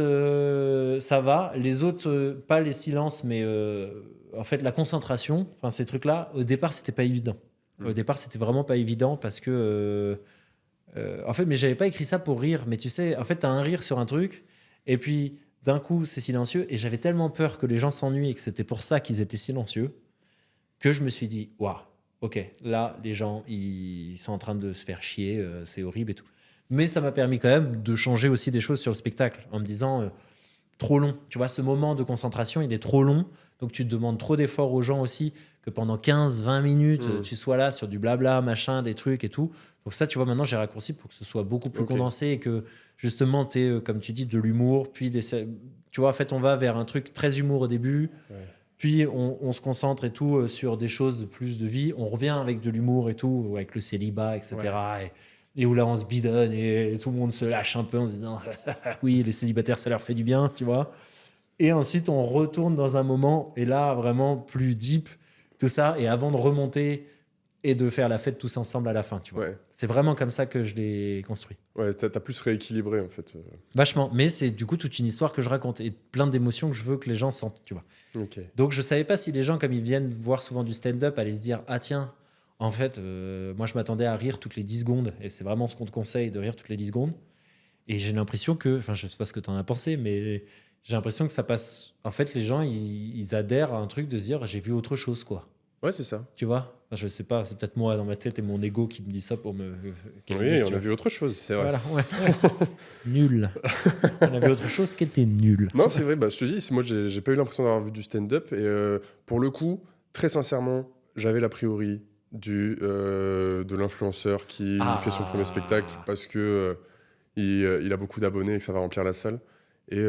ça va. Les autres, pas les silences, mais en fait, la concentration, enfin, ces trucs-là, au départ, c'était pas évident. Au départ, c'était vraiment pas évident parce que. En fait, mais j'avais pas écrit ça pour rire. Mais tu sais, en fait, t'as un rire sur un truc, et puis d'un coup, c'est silencieux. Et j'avais tellement peur que les gens s'ennuient et que c'était pour ça qu'ils étaient silencieux, que je me suis dit, waouh, ok, là, les gens, ils sont en train de se faire chier, c'est horrible et tout. Mais ça m'a permis quand même de changer aussi des choses sur le spectacle, en me disant, trop long. Tu vois, ce moment de concentration, il est trop long. Donc, tu te demandes trop d'efforts aux gens aussi, que pendant 15-20 minutes, tu sois là sur du blabla, machin, des trucs et tout. Donc ça, tu vois, maintenant, j'ai raccourci pour que ce soit beaucoup plus Ok. condensé et que, justement, tu aies, comme tu dis, de l'humour, puis tu vois, en fait, on va vers un truc très humour au début. Ouais. Puis on se concentre et tout sur des choses plus de vie. On revient avec de l'humour et tout, avec le célibat, etc. Et où là, on se bidonne et tout le monde se lâche un peu en se disant oui, les célibataires, ça leur fait du bien, tu vois. Et ensuite, on retourne dans un moment, et là, vraiment plus deep, tout ça. Et avant de remonter et de faire la fête tous ensemble à la fin, tu vois. Ouais. C'est vraiment comme ça que je l'ai construit. Ouais, t'as plus rééquilibré en fait. Vachement. Mais c'est du coup toute une histoire que je raconte et plein d'émotions que je veux que les gens sentent, tu vois. Ok. Donc je savais pas si les gens, comme ils viennent voir souvent du stand-up, allaient se dire ah tiens, en fait, moi je m'attendais à rire toutes les 10 secondes et c'est vraiment ce qu'on te conseille, de rire toutes les 10 secondes. Et j'ai l'impression que, enfin je sais pas ce que tu en as pensé, mais j'ai l'impression que ça passe. En fait, les gens ils adhèrent à un truc de se dire j'ai vu autre chose, quoi. Ouais, c'est ça. Tu vois. Enfin, je sais pas, c'est peut-être moi dans ma tête et mon ego qui me dit ça pour me. Oui, tu on a vois. vu autre chose, c'est vrai. Voilà, ouais. Nul. On a vu autre chose qui était nul. Non, c'est vrai, bah, je te dis, moi j'ai pas eu l'impression d'avoir vu du stand-up. Et pour le coup, très sincèrement, j'avais l'a priori de l'influenceur qui fait son premier spectacle parce que il a beaucoup d'abonnés et que ça va remplir la salle. Et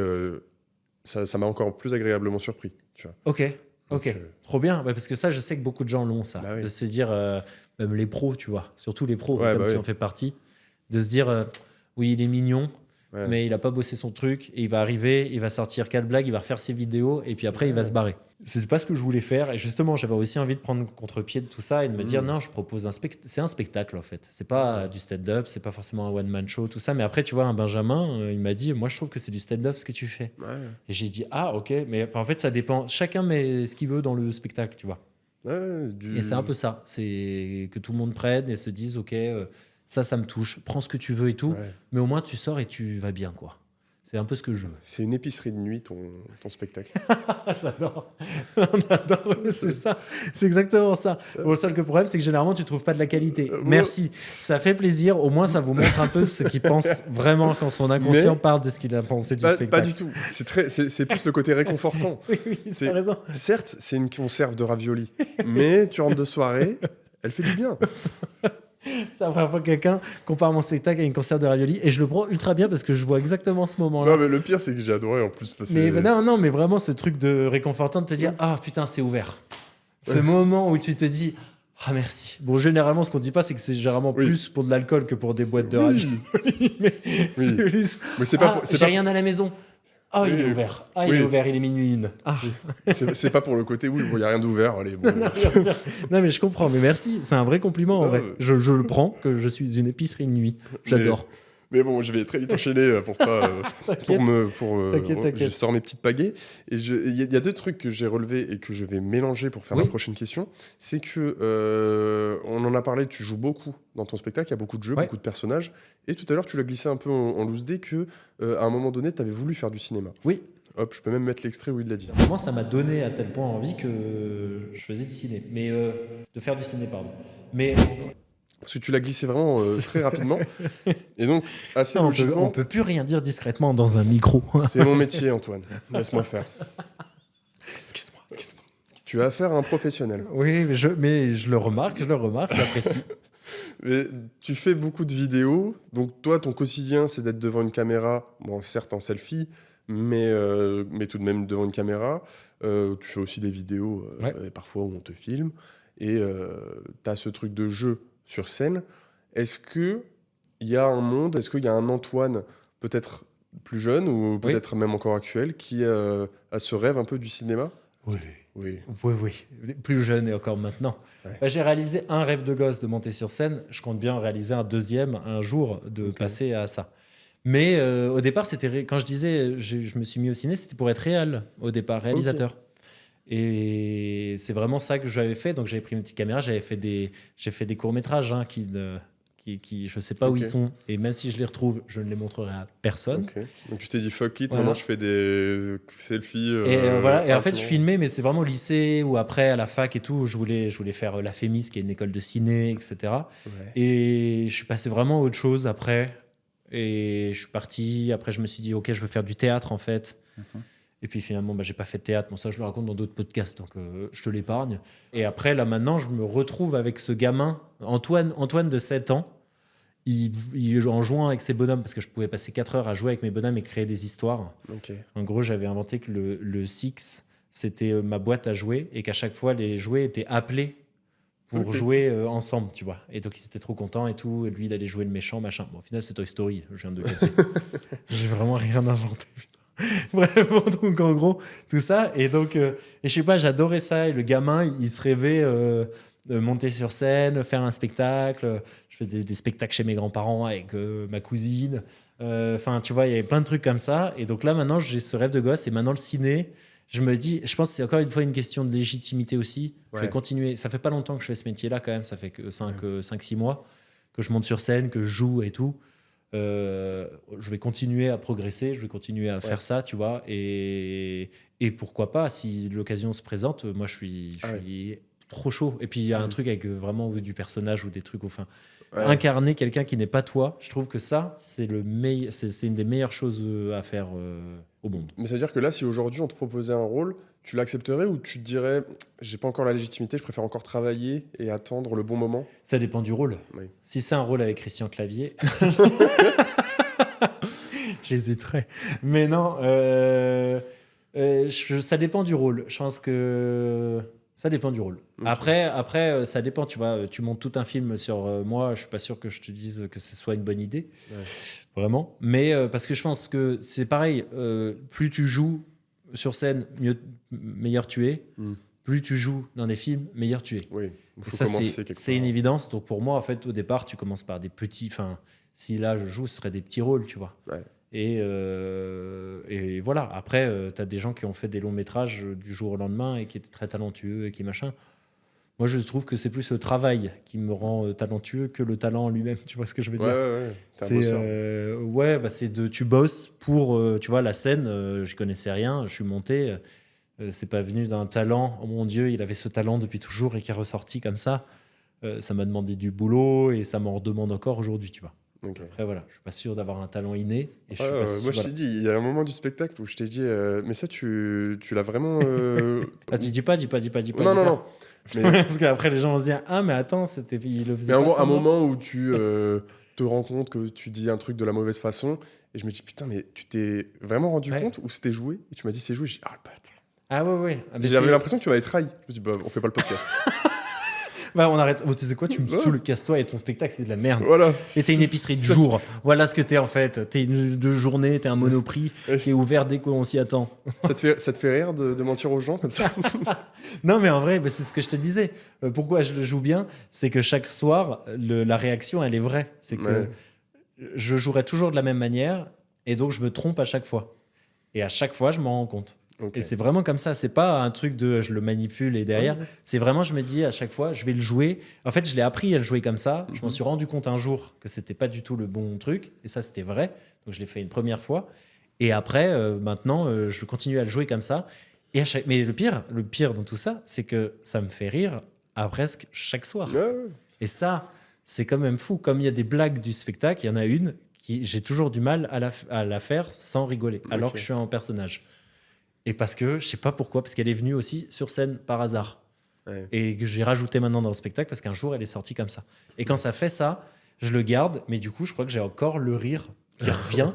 ça m'a encore plus agréablement surpris. Tu vois. Ok. Donc, Trop bien. Ouais, parce que ça, je sais que beaucoup de gens l'ont, ça. Bah oui. De se dire, même les pros, tu vois, surtout les pros, Ouais, comme bah tu oui. en fais partie, de se dire, oui, il est mignon, Ouais. mais il a pas bossé son truc, et il va arriver, il va sortir 4 blagues, il va refaire ses vidéos, et puis après, il va se barrer. C'est pas ce que je voulais faire, et justement, j'avais aussi envie de prendre contre-pied de tout ça et de me dire, non, je propose c'est un spectacle, en fait. C'est pas du stand-up, c'est pas forcément un one-man show, tout ça, mais après, tu vois, un Benjamin, il m'a dit, moi, je trouve que c'est du stand-up ce que tu fais. Ouais. Et j'ai dit, ah, ok, mais en fait, ça dépend. Chacun met ce qu'il veut dans le spectacle, tu vois. Ouais, Et c'est un peu ça. C'est que tout le monde prenne et se dise, ok, ça me touche, prends ce que tu veux et tout, Ouais. mais au moins, tu sors et tu vas bien, quoi. C'est un peu ce que je veux. C'est une épicerie de nuit, ton spectacle. J'adore. On adore, ouais, c'est ça. C'est exactement ça. Bon, le seul que problème, c'est que généralement, tu trouves pas de la qualité. Merci. Ça fait plaisir. Au moins, ça vous montre un peu ce qu'il pense vraiment quand son inconscient parle de ce qu'il a pensé du Pas spectacle. du tout. C'est plus le côté réconfortant. Oui, C'est- t'as raison. Certes, c'est une conserve de ravioli, mais tu rentres de soirée, elle fait du bien. C'est la première fois que quelqu'un compare mon spectacle à une concert de ravioli et je le prends ultra bien parce que je vois exactement ce moment-là. Non, mais le pire, c'est que j'ai adoré en plus. Mais non, mais vraiment ce truc de réconfortant de te dire ah putain c'est ouvert. Ce moment où tu te dis ah merci. Bon généralement ce qu'on dit pas c'est que c'est généralement plus pour de l'alcool que pour des boîtes de ravioli. Mais c'est plus, Mais c'est pas. ah, pour- c'est j'ai pas- rien à la maison. Ah il est Oui. ouvert. Ah il Oui. est ouvert. Il est minuit 1. Ah. c'est pas pour le côté oui, il y a rien d'ouvert. Allez, bon. Non, bien sûr. Non, mais je comprends, mais merci, c'est un vrai compliment en Non, vrai. mais- Je le prends que je suis une épicerie de nuit. J'adore. Mais bon, je vais très vite enchaîner pour pas. T'inquiète. T'inquiète. Je sors mes petites pagaies. Et il y a deux trucs que j'ai relevés et que je vais mélanger pour faire Oui. ma prochaine question. C'est que, on en a parlé, tu joues beaucoup dans ton spectacle, il y a beaucoup de jeux, Ouais. beaucoup de personnages. Et tout à l'heure, tu l'as glissé un peu en loose day que, à un moment donné, tu avais voulu faire du cinéma. Oui. Hop, je peux même mettre l'extrait où il l'a dit. Moi, ça m'a donné à tel point envie que je faisais du ciné. Mais de faire du ciné, pardon. Mais Parce que tu l'as glissé vraiment très rapidement. Et donc, assez on logiquement, peut plus rien dire discrètement dans un micro. c'est mon métier, Antoine. Laisse-moi faire. Excuse-moi. Tu as affaire à un professionnel. Oui, mais je le remarque, j'apprécie. Mais tu fais beaucoup de vidéos, donc toi, ton quotidien, c'est d'être devant une caméra, bon, certes en selfie, mais tout de même devant une caméra. Tu fais aussi des vidéos, parfois où on te filme, et tu as ce truc de jeu sur scène. Est-ce qu'il y a un monde, est-ce qu'il y a un Antoine, peut-être plus jeune, ou peut-être même encore actuel, qui a ce rêve un peu du cinéma ? Oui. Oui. Plus jeune et encore maintenant. Ouais. Bah, j'ai réalisé un rêve de gosse de monter sur scène. Je compte bien réaliser un deuxième un jour de passer à ça. Mais au départ, c'était quand je disais je me suis mis au ciné, c'était pour être réel au départ, réalisateur. Et c'est vraiment ça que j'avais fait. Donc j'avais pris une petite caméra, j'ai fait des courts-métrages qui je sais pas où ils sont. Et même si je les retrouve, je ne les montrerai à personne. Ok. Donc tu t'es dit fuck it, Voilà. maintenant je fais des selfies. Et voilà. Et en fait, plan. je filmais, mais c'est vraiment au lycée ou après à la fac et tout. Où je voulais faire la Fémis, qui est une école de ciné, etc. Ouais. Et je suis passé vraiment à autre chose après. Et je suis parti. Après, je me suis dit, ok, je veux faire du théâtre en fait. Et puis finalement, j'ai pas fait de théâtre. Bon, ça, je le raconte dans d'autres podcasts, donc je te l'épargne. Et après, là, maintenant, je me retrouve avec ce gamin, Antoine de 7 ans. En jouant avec ses bonhommes, parce que je pouvais passer 4 heures à jouer avec mes bonhommes et créer des histoires. Ok. En gros, j'avais inventé que le Six, c'était ma boîte à jouer et qu'à chaque fois, les jouets étaient appelés pour jouer ensemble, tu vois. Et donc, ils étaient trop contents et tout. Et lui, il allait jouer le méchant, machin. Bon, au final, c'est Toy Story, je viens de capter. J'ai vraiment rien inventé. Vraiment, donc en gros, tout ça. Et donc, et je sais pas, j'adorais ça. Et le gamin, il se rêvait de monter sur scène, faire un spectacle. Je fais des spectacles chez mes grands-parents avec ma cousine. Enfin, tu vois, il y avait plein de trucs comme ça. Et donc là, maintenant, j'ai ce rêve de gosse. Et maintenant, le ciné, je me dis, je pense que c'est encore une fois une question de légitimité aussi. Je vais continuer. Ça fait pas longtemps que je fais ce métier-là quand même. Ça fait que 5-6 mois que je monte sur scène, que je joue et tout. Je vais continuer à progresser, je vais continuer à faire ça, tu vois. Et pourquoi pas, si l'occasion se présente, moi, je suis trop chaud. Et puis, il y a un truc avec vraiment du personnage ou des trucs, enfin, incarner quelqu'un qui n'est pas toi, je trouve que ça, c'est une des meilleures choses à faire au monde. Mais ça veut dire que là, si aujourd'hui on te proposait un rôle, tu l'accepterais ou tu te dirais j'ai pas encore la légitimité, je préfère encore travailler et attendre le bon moment? Ça dépend du rôle. Oui. Si c'est un rôle avec Christian Clavier, j'hésiterais. Mais non, ça dépend du rôle. Je pense que ça dépend du rôle. Ok. Après, ça dépend. Tu vois, tu montes tout un film sur moi. Je suis pas sûr que je te dise que ce soit une bonne idée, vraiment. Mais parce que je pense que c'est pareil. Plus tu joues sur scène, meilleur tu es. Plus tu joues dans des films, meilleur tu es. Oui, il Et faut ça, commencer quelque c'est part. une évidence. Donc pour moi, en fait, au départ, tu commences par des petits. Enfin, si là je joue, ce serait des petits rôles, tu vois. Ouais. Et voilà. Après, tu as des gens qui ont fait des longs métrages du jour au lendemain et qui étaient très talentueux et qui machin. Moi, je trouve que c'est plus le travail qui me rend talentueux que le talent en lui-même. Tu vois ce que je veux dire? Ouais. T'es un C'est bosseur. ouais, bah tu bosses pour tu vois la scène. Je connaissais rien, je suis monté. C'est pas venu d'un talent. Oh mon Dieu, il avait ce talent depuis toujours et qui est ressorti comme ça. Ça m'a demandé du boulot et ça m'en redemande encore aujourd'hui, tu vois. Ok. Après voilà, je suis pas sûr d'avoir un talent inné et je suis Ouais, pas moi, sûr. je t'ai dit, il y a un moment du spectacle où je t'ai dit, mais ça, tu l'as vraiment. Ah, tu dis pas. Non. Mais, Parce qu'après les gens vont se dire ah mais attends, il le faisait mais en pas gros, un semblant. moment où tu te rends compte que tu dis un truc de la mauvaise façon, et je me dis, putain, mais tu t'es vraiment rendu Ouais. compte ou c'était joué? Et tu m'as dit, c'est joué. J'ai dit, ah, bâtard. Ah ouais. Ah, mais J'avais c'est- l'impression que tu m'avais trahi. Je me dis, bah, on fait pas le podcast. Bah, on arrête. Oh, tu sais quoi, tu me Ouais. saoules, casse-toi et ton spectacle c'est de la merde. Voilà. Et t'es une épicerie du jour. Voilà ce que t'es en fait. T'es de journée, t'es un Monoprix Ouais. qui est ouvert dès qu'on s'y attend. Ça te fait rire de mentir aux gens comme ça? Non, mais en vrai, bah, c'est ce que je te disais. Pourquoi je le joue bien, c'est que chaque soir, la réaction, elle est vraie. C'est que Ouais. je jouerai toujours de la même manière et donc je me trompe à chaque fois. Et à chaque fois, je m'en rends compte. Ok. Et c'est vraiment comme ça. C'est pas un truc de je le manipule et derrière. Ouais. C'est vraiment, je me dis à chaque fois, je vais le jouer. En fait, je l'ai appris à le jouer comme ça. Je m'en suis rendu compte un jour que c'était pas du tout le bon truc. Et ça, c'était vrai. Donc, je l'ai fait une première fois. Et après, maintenant, je continue à le jouer comme ça. Et à chaque... Mais le pire dans tout ça, c'est que ça me fait rire à presque chaque soir. Ouais. Et ça, c'est quand même fou. Comme il y a des blagues du spectacle, il y en a une qui j'ai toujours du mal à la faire sans rigoler, alors Ok. que je suis en personnage. Et parce que, je sais pas pourquoi, parce qu'elle est venue aussi sur scène par hasard. Ouais. Et que j'ai rajouté maintenant dans le spectacle parce qu'un jour, elle est sortie comme ça. Et quand ça fait ça, je le garde, mais du coup, je crois que j'ai encore le rire qui revient,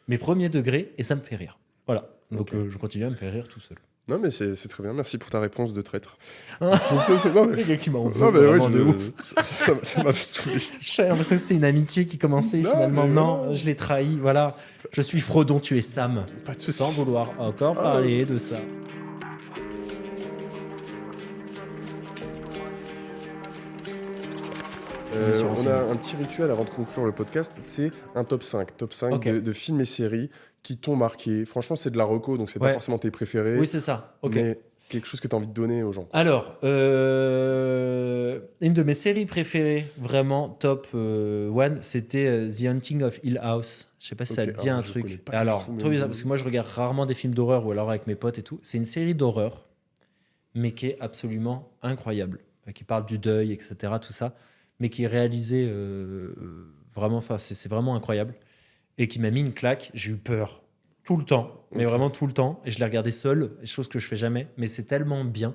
mes premiers degrés, et ça me fait rire. Voilà. Donc, Ok. je continue à me faire rire tout seul. Non, mais c'est très bien. Merci pour ta réponse de traître. Non, non, mais, Le gars qui m'a non, envoyé mais ouais, vraiment de ouf. ça m'a saoulé. J'ai l'impression que c'était une amitié qui commençait. Non, Finalement, mais non, voilà. je l'ai trahi. Voilà. Je suis Frodon, tu es Sam. Pas de soucis. Sans vouloir encore Ah, parler de ça. Je me suis On renseigné. a un petit rituel avant de conclure le podcast, c'est un top 5. Top 5 Ok. de films et séries qui t'ont marqué. Franchement, c'est de la reco, donc c'est pas Ouais. forcément tes préférés. Oui, c'est ça. Ok. Mais quelque chose que tu as envie de donner aux gens. Alors, une de mes séries préférées, vraiment top one, c'était The Haunting of Hill House. Je sais pas si ça Ok, te dit alors, un je truc. connais pas du Alors, tout, mais trop bizarre, oui. parce que moi je regarde rarement des films d'horreur ou alors avec mes potes et tout. C'est une série d'horreur, mais qui est absolument incroyable, qui parle du deuil, etc., tout ça, mais qui est réalisée vraiment, enfin, c'est vraiment incroyable et qui m'a mis une claque. J'ai eu peur tout le temps, mais Ok. vraiment tout le temps, et je l'ai regardé seul, chose que je fais jamais, mais c'est tellement bien,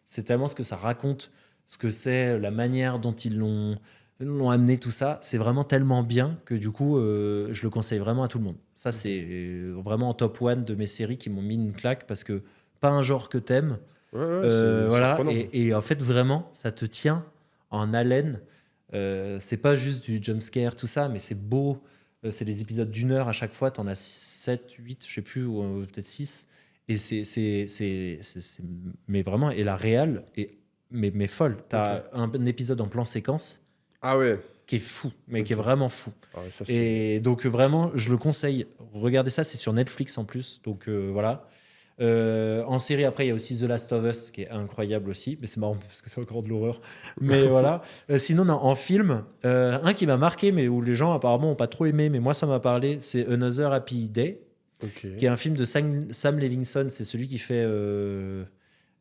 c'est tellement ce que ça raconte, ce que c'est, la manière dont ils l'ont amené, tout ça, c'est vraiment tellement bien que du coup, je le conseille vraiment à tout le monde. Ça, c'est vraiment en top one de mes séries qui m'ont mis une claque parce que pas un genre que t'aimes. Ouais, c'est Voilà, surprenant. et en fait, vraiment, ça te tient en haleine. C'est pas juste du jumpscare, tout ça, mais c'est beau. C'est des épisodes d'1 heure à chaque fois. T'en as 7, 8, je sais plus, ou peut-être 6. Et mais vraiment, et la réal est mais folle. T'as un épisode en plan séquence Ah ouais. qui est fou, mais qui est Ok. vraiment fou. Ah ouais, ça, c'est... Et donc vraiment, je le conseille. Regardez ça, c'est sur Netflix en plus. Donc voilà. En série, après, il y a aussi The Last of Us qui est incroyable aussi. Mais c'est marrant parce que c'est encore de l'horreur. Mais voilà. Sinon, non, en film, un qui m'a marqué, mais où les gens apparemment n'ont pas trop aimé, mais moi ça m'a parlé, c'est Another Happy Day, Ok. qui est un film de Sam Levinson. C'est celui qui fait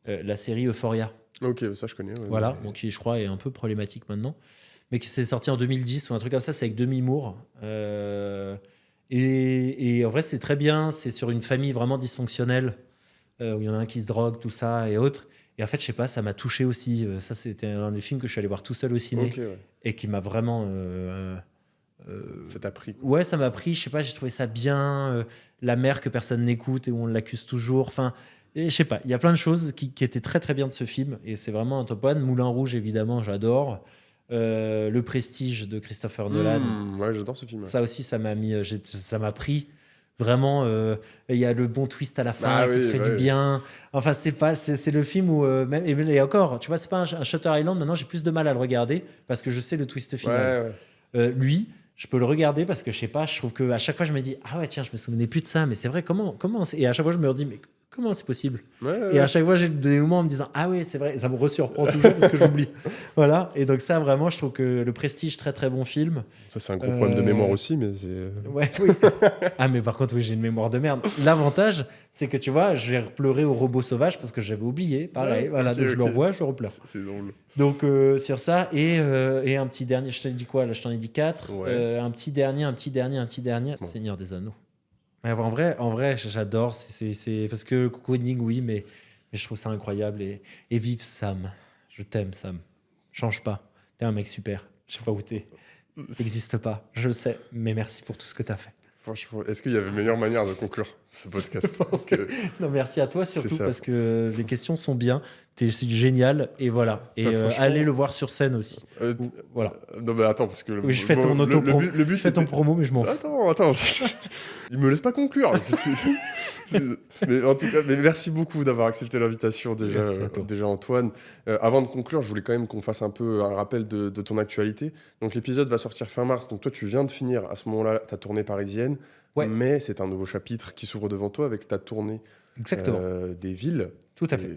la série Euphoria. Ok, ça je connais. Ouais, Voilà, mais- donc qui je crois est un peu problématique maintenant, mais qui s'est sorti en 2010 ou un truc comme ça, c'est avec Demi Moore. Et en vrai, c'est très bien. C'est sur une famille vraiment dysfonctionnelle, où il y en a un qui se drogue, tout ça et autres. Et en fait, je sais pas, ça m'a touché aussi. Ça, c'était un des films que je suis allé voir tout seul au ciné Ok, ouais. et qui m'a vraiment. Ça t'a pris. Quoi. Ouais, ça m'a pris. Je sais pas, j'ai trouvé ça bien. La mère que personne n'écoute et où on l'accuse toujours. Enfin, et je sais pas. Il y a plein de choses qui étaient très très bien de ce film et c'est vraiment un top one. Moulin Rouge, évidemment, j'adore. Le Prestige de Christopher Nolan. Ouais, j'adore ce film. Ça aussi, ça m'a pris. Vraiment, il y a le bon twist à la fin qui te fait du bien. Enfin, c'est le film où même et encore, tu vois, c'est pas un Shutter Island. Maintenant, j'ai plus de mal à le regarder parce que je sais le twist final. Ouais. Lui, je peux le regarder parce que je sais pas, je trouve que à chaque fois je me dis ah ouais tiens, je me souvenais plus de ça, mais c'est vrai comment et à chaque fois je me dis mais comment c'est possible. Et à chaque fois j'ai des moments en me disant ah ouais c'est vrai, et ça me resurprend toujours parce que j'oublie. Voilà, et donc ça vraiment je trouve que le Prestige très très bon film. Ça c'est un gros problème de mémoire aussi, mais c'est. Ouais, oui. Ah mais par contre oui j'ai une mémoire de merde. L'avantage c'est que tu vois j'ai pleuré au robot sauvage parce que j'avais oublié. Pareil, Ouais, voilà, ok, donc je le ok. revois, je repleure. C'est drôle. Donc sur ça et un petit dernier, je t'ai dit quoi là, je t'en ai dit 4. Ouais. Un petit dernier, Bon. Seigneur des Anneaux. Ouais, en vrai j'adore, c'est parce que coding oui mais je trouve ça incroyable et vive Sam. Je t'aime Sam. Change pas. T'es un mec super. Je sais pas où t'es. T'existes pas. Je le sais, mais merci pour tout ce que t'as fait. Franchement, est-ce qu'il y avait une meilleure manière de conclure ce podcast que... Non, merci à toi surtout C'est ça. parce que les questions sont bien. C'est génial et voilà. Et Franchement- allez le voir sur scène aussi. Voilà. Non mais attends, parce que... Oui, je fais ton le auto-promo. but, le but Je fais ton c'était- promo, mais je m'en fous. Attends. Il me laisse pas conclure. Mais en tout cas, mais merci beaucoup d'avoir accepté l'invitation Merci à toi. déjà Antoine. Avant de conclure, je voulais quand même qu'on fasse un peu un rappel de ton actualité. Donc l'épisode va sortir fin mars. Donc toi, tu viens de finir à ce moment-là ta tournée parisienne. Ouais. Mais c'est un nouveau chapitre qui s'ouvre devant toi avec ta tournée Exactement. des villes. Tout à fait.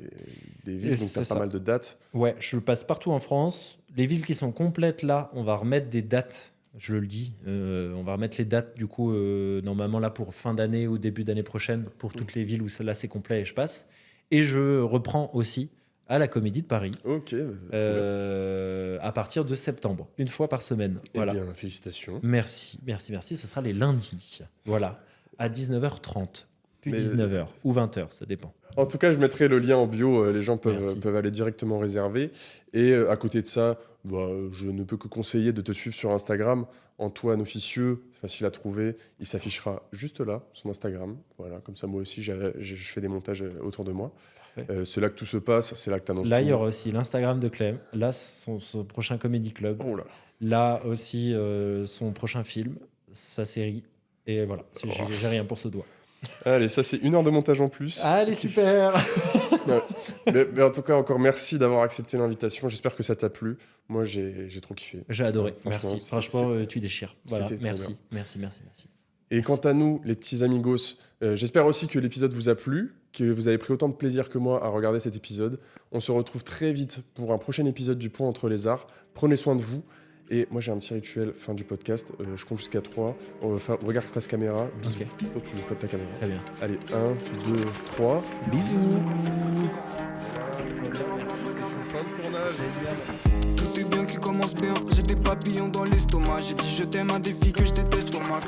Des villes, Et donc tu as c'est pas ça. mal de dates. Ouais, je passe partout en France. Les villes qui sont complètes là, on va remettre des dates. Je le dis. On va remettre les dates du coup normalement là pour fin d'année ou début d'année prochaine pour toutes les villes où là c'est complet et je passe. Et je reprends aussi à la Comédie de Paris Ok. Trop bien. à partir de septembre, une fois par semaine. Voilà. Eh bien, félicitations. Merci. Ce sera les lundis. Voilà. À 19h30. Puis Mais- 19h ou 20h, ça dépend. En tout cas, je mettrai le lien en bio. Les gens Merci. peuvent aller directement réserver. Et à côté de ça, je ne peux que conseiller de te suivre sur Instagram. Antoine Officieux, facile à trouver. Il s'affichera juste là, son Instagram. Voilà, comme ça, moi aussi, je fais des montages autour de moi. Parfait. C'est là que tout se passe. C'est là que tu annonces Là, tout. il y aura aussi l'Instagram de Clem. Là, son prochain Comedy Club. Oh là. Là aussi, son prochain film, sa série. Et voilà, j'ai rien pour ce doigt. Allez, ça, c'est 1 heure de montage en plus. Allez, super. Mais en tout cas, encore merci d'avoir accepté l'invitation. J'espère que ça t'a plu. Moi, j'ai trop kiffé. J'ai adoré. Franchement, Merci. c'est- Franchement, tu déchires. Voilà. C'était trop Merci. bien. Merci. Et quant à nous, les petits amigos, j'espère aussi que l'épisode vous a plu, que vous avez pris autant de plaisir que moi à regarder cet épisode. On se retrouve très vite pour un prochain épisode du Pont entre les arts. Prenez soin de vous. Et moi, j'ai un petit rituel fin du podcast. Je compte jusqu'à 3. Regarde face caméra. Bisous. Ok. Oh, tu pas de ta caméra. Très bien. Allez, 1, 2, 3. Bisous. Merci, c'est une fin de tournage. Tout est bien qui commence bien, j'ai des papillons dans l'estomac. J'ai dit je t'aime, un défi que je déteste au max.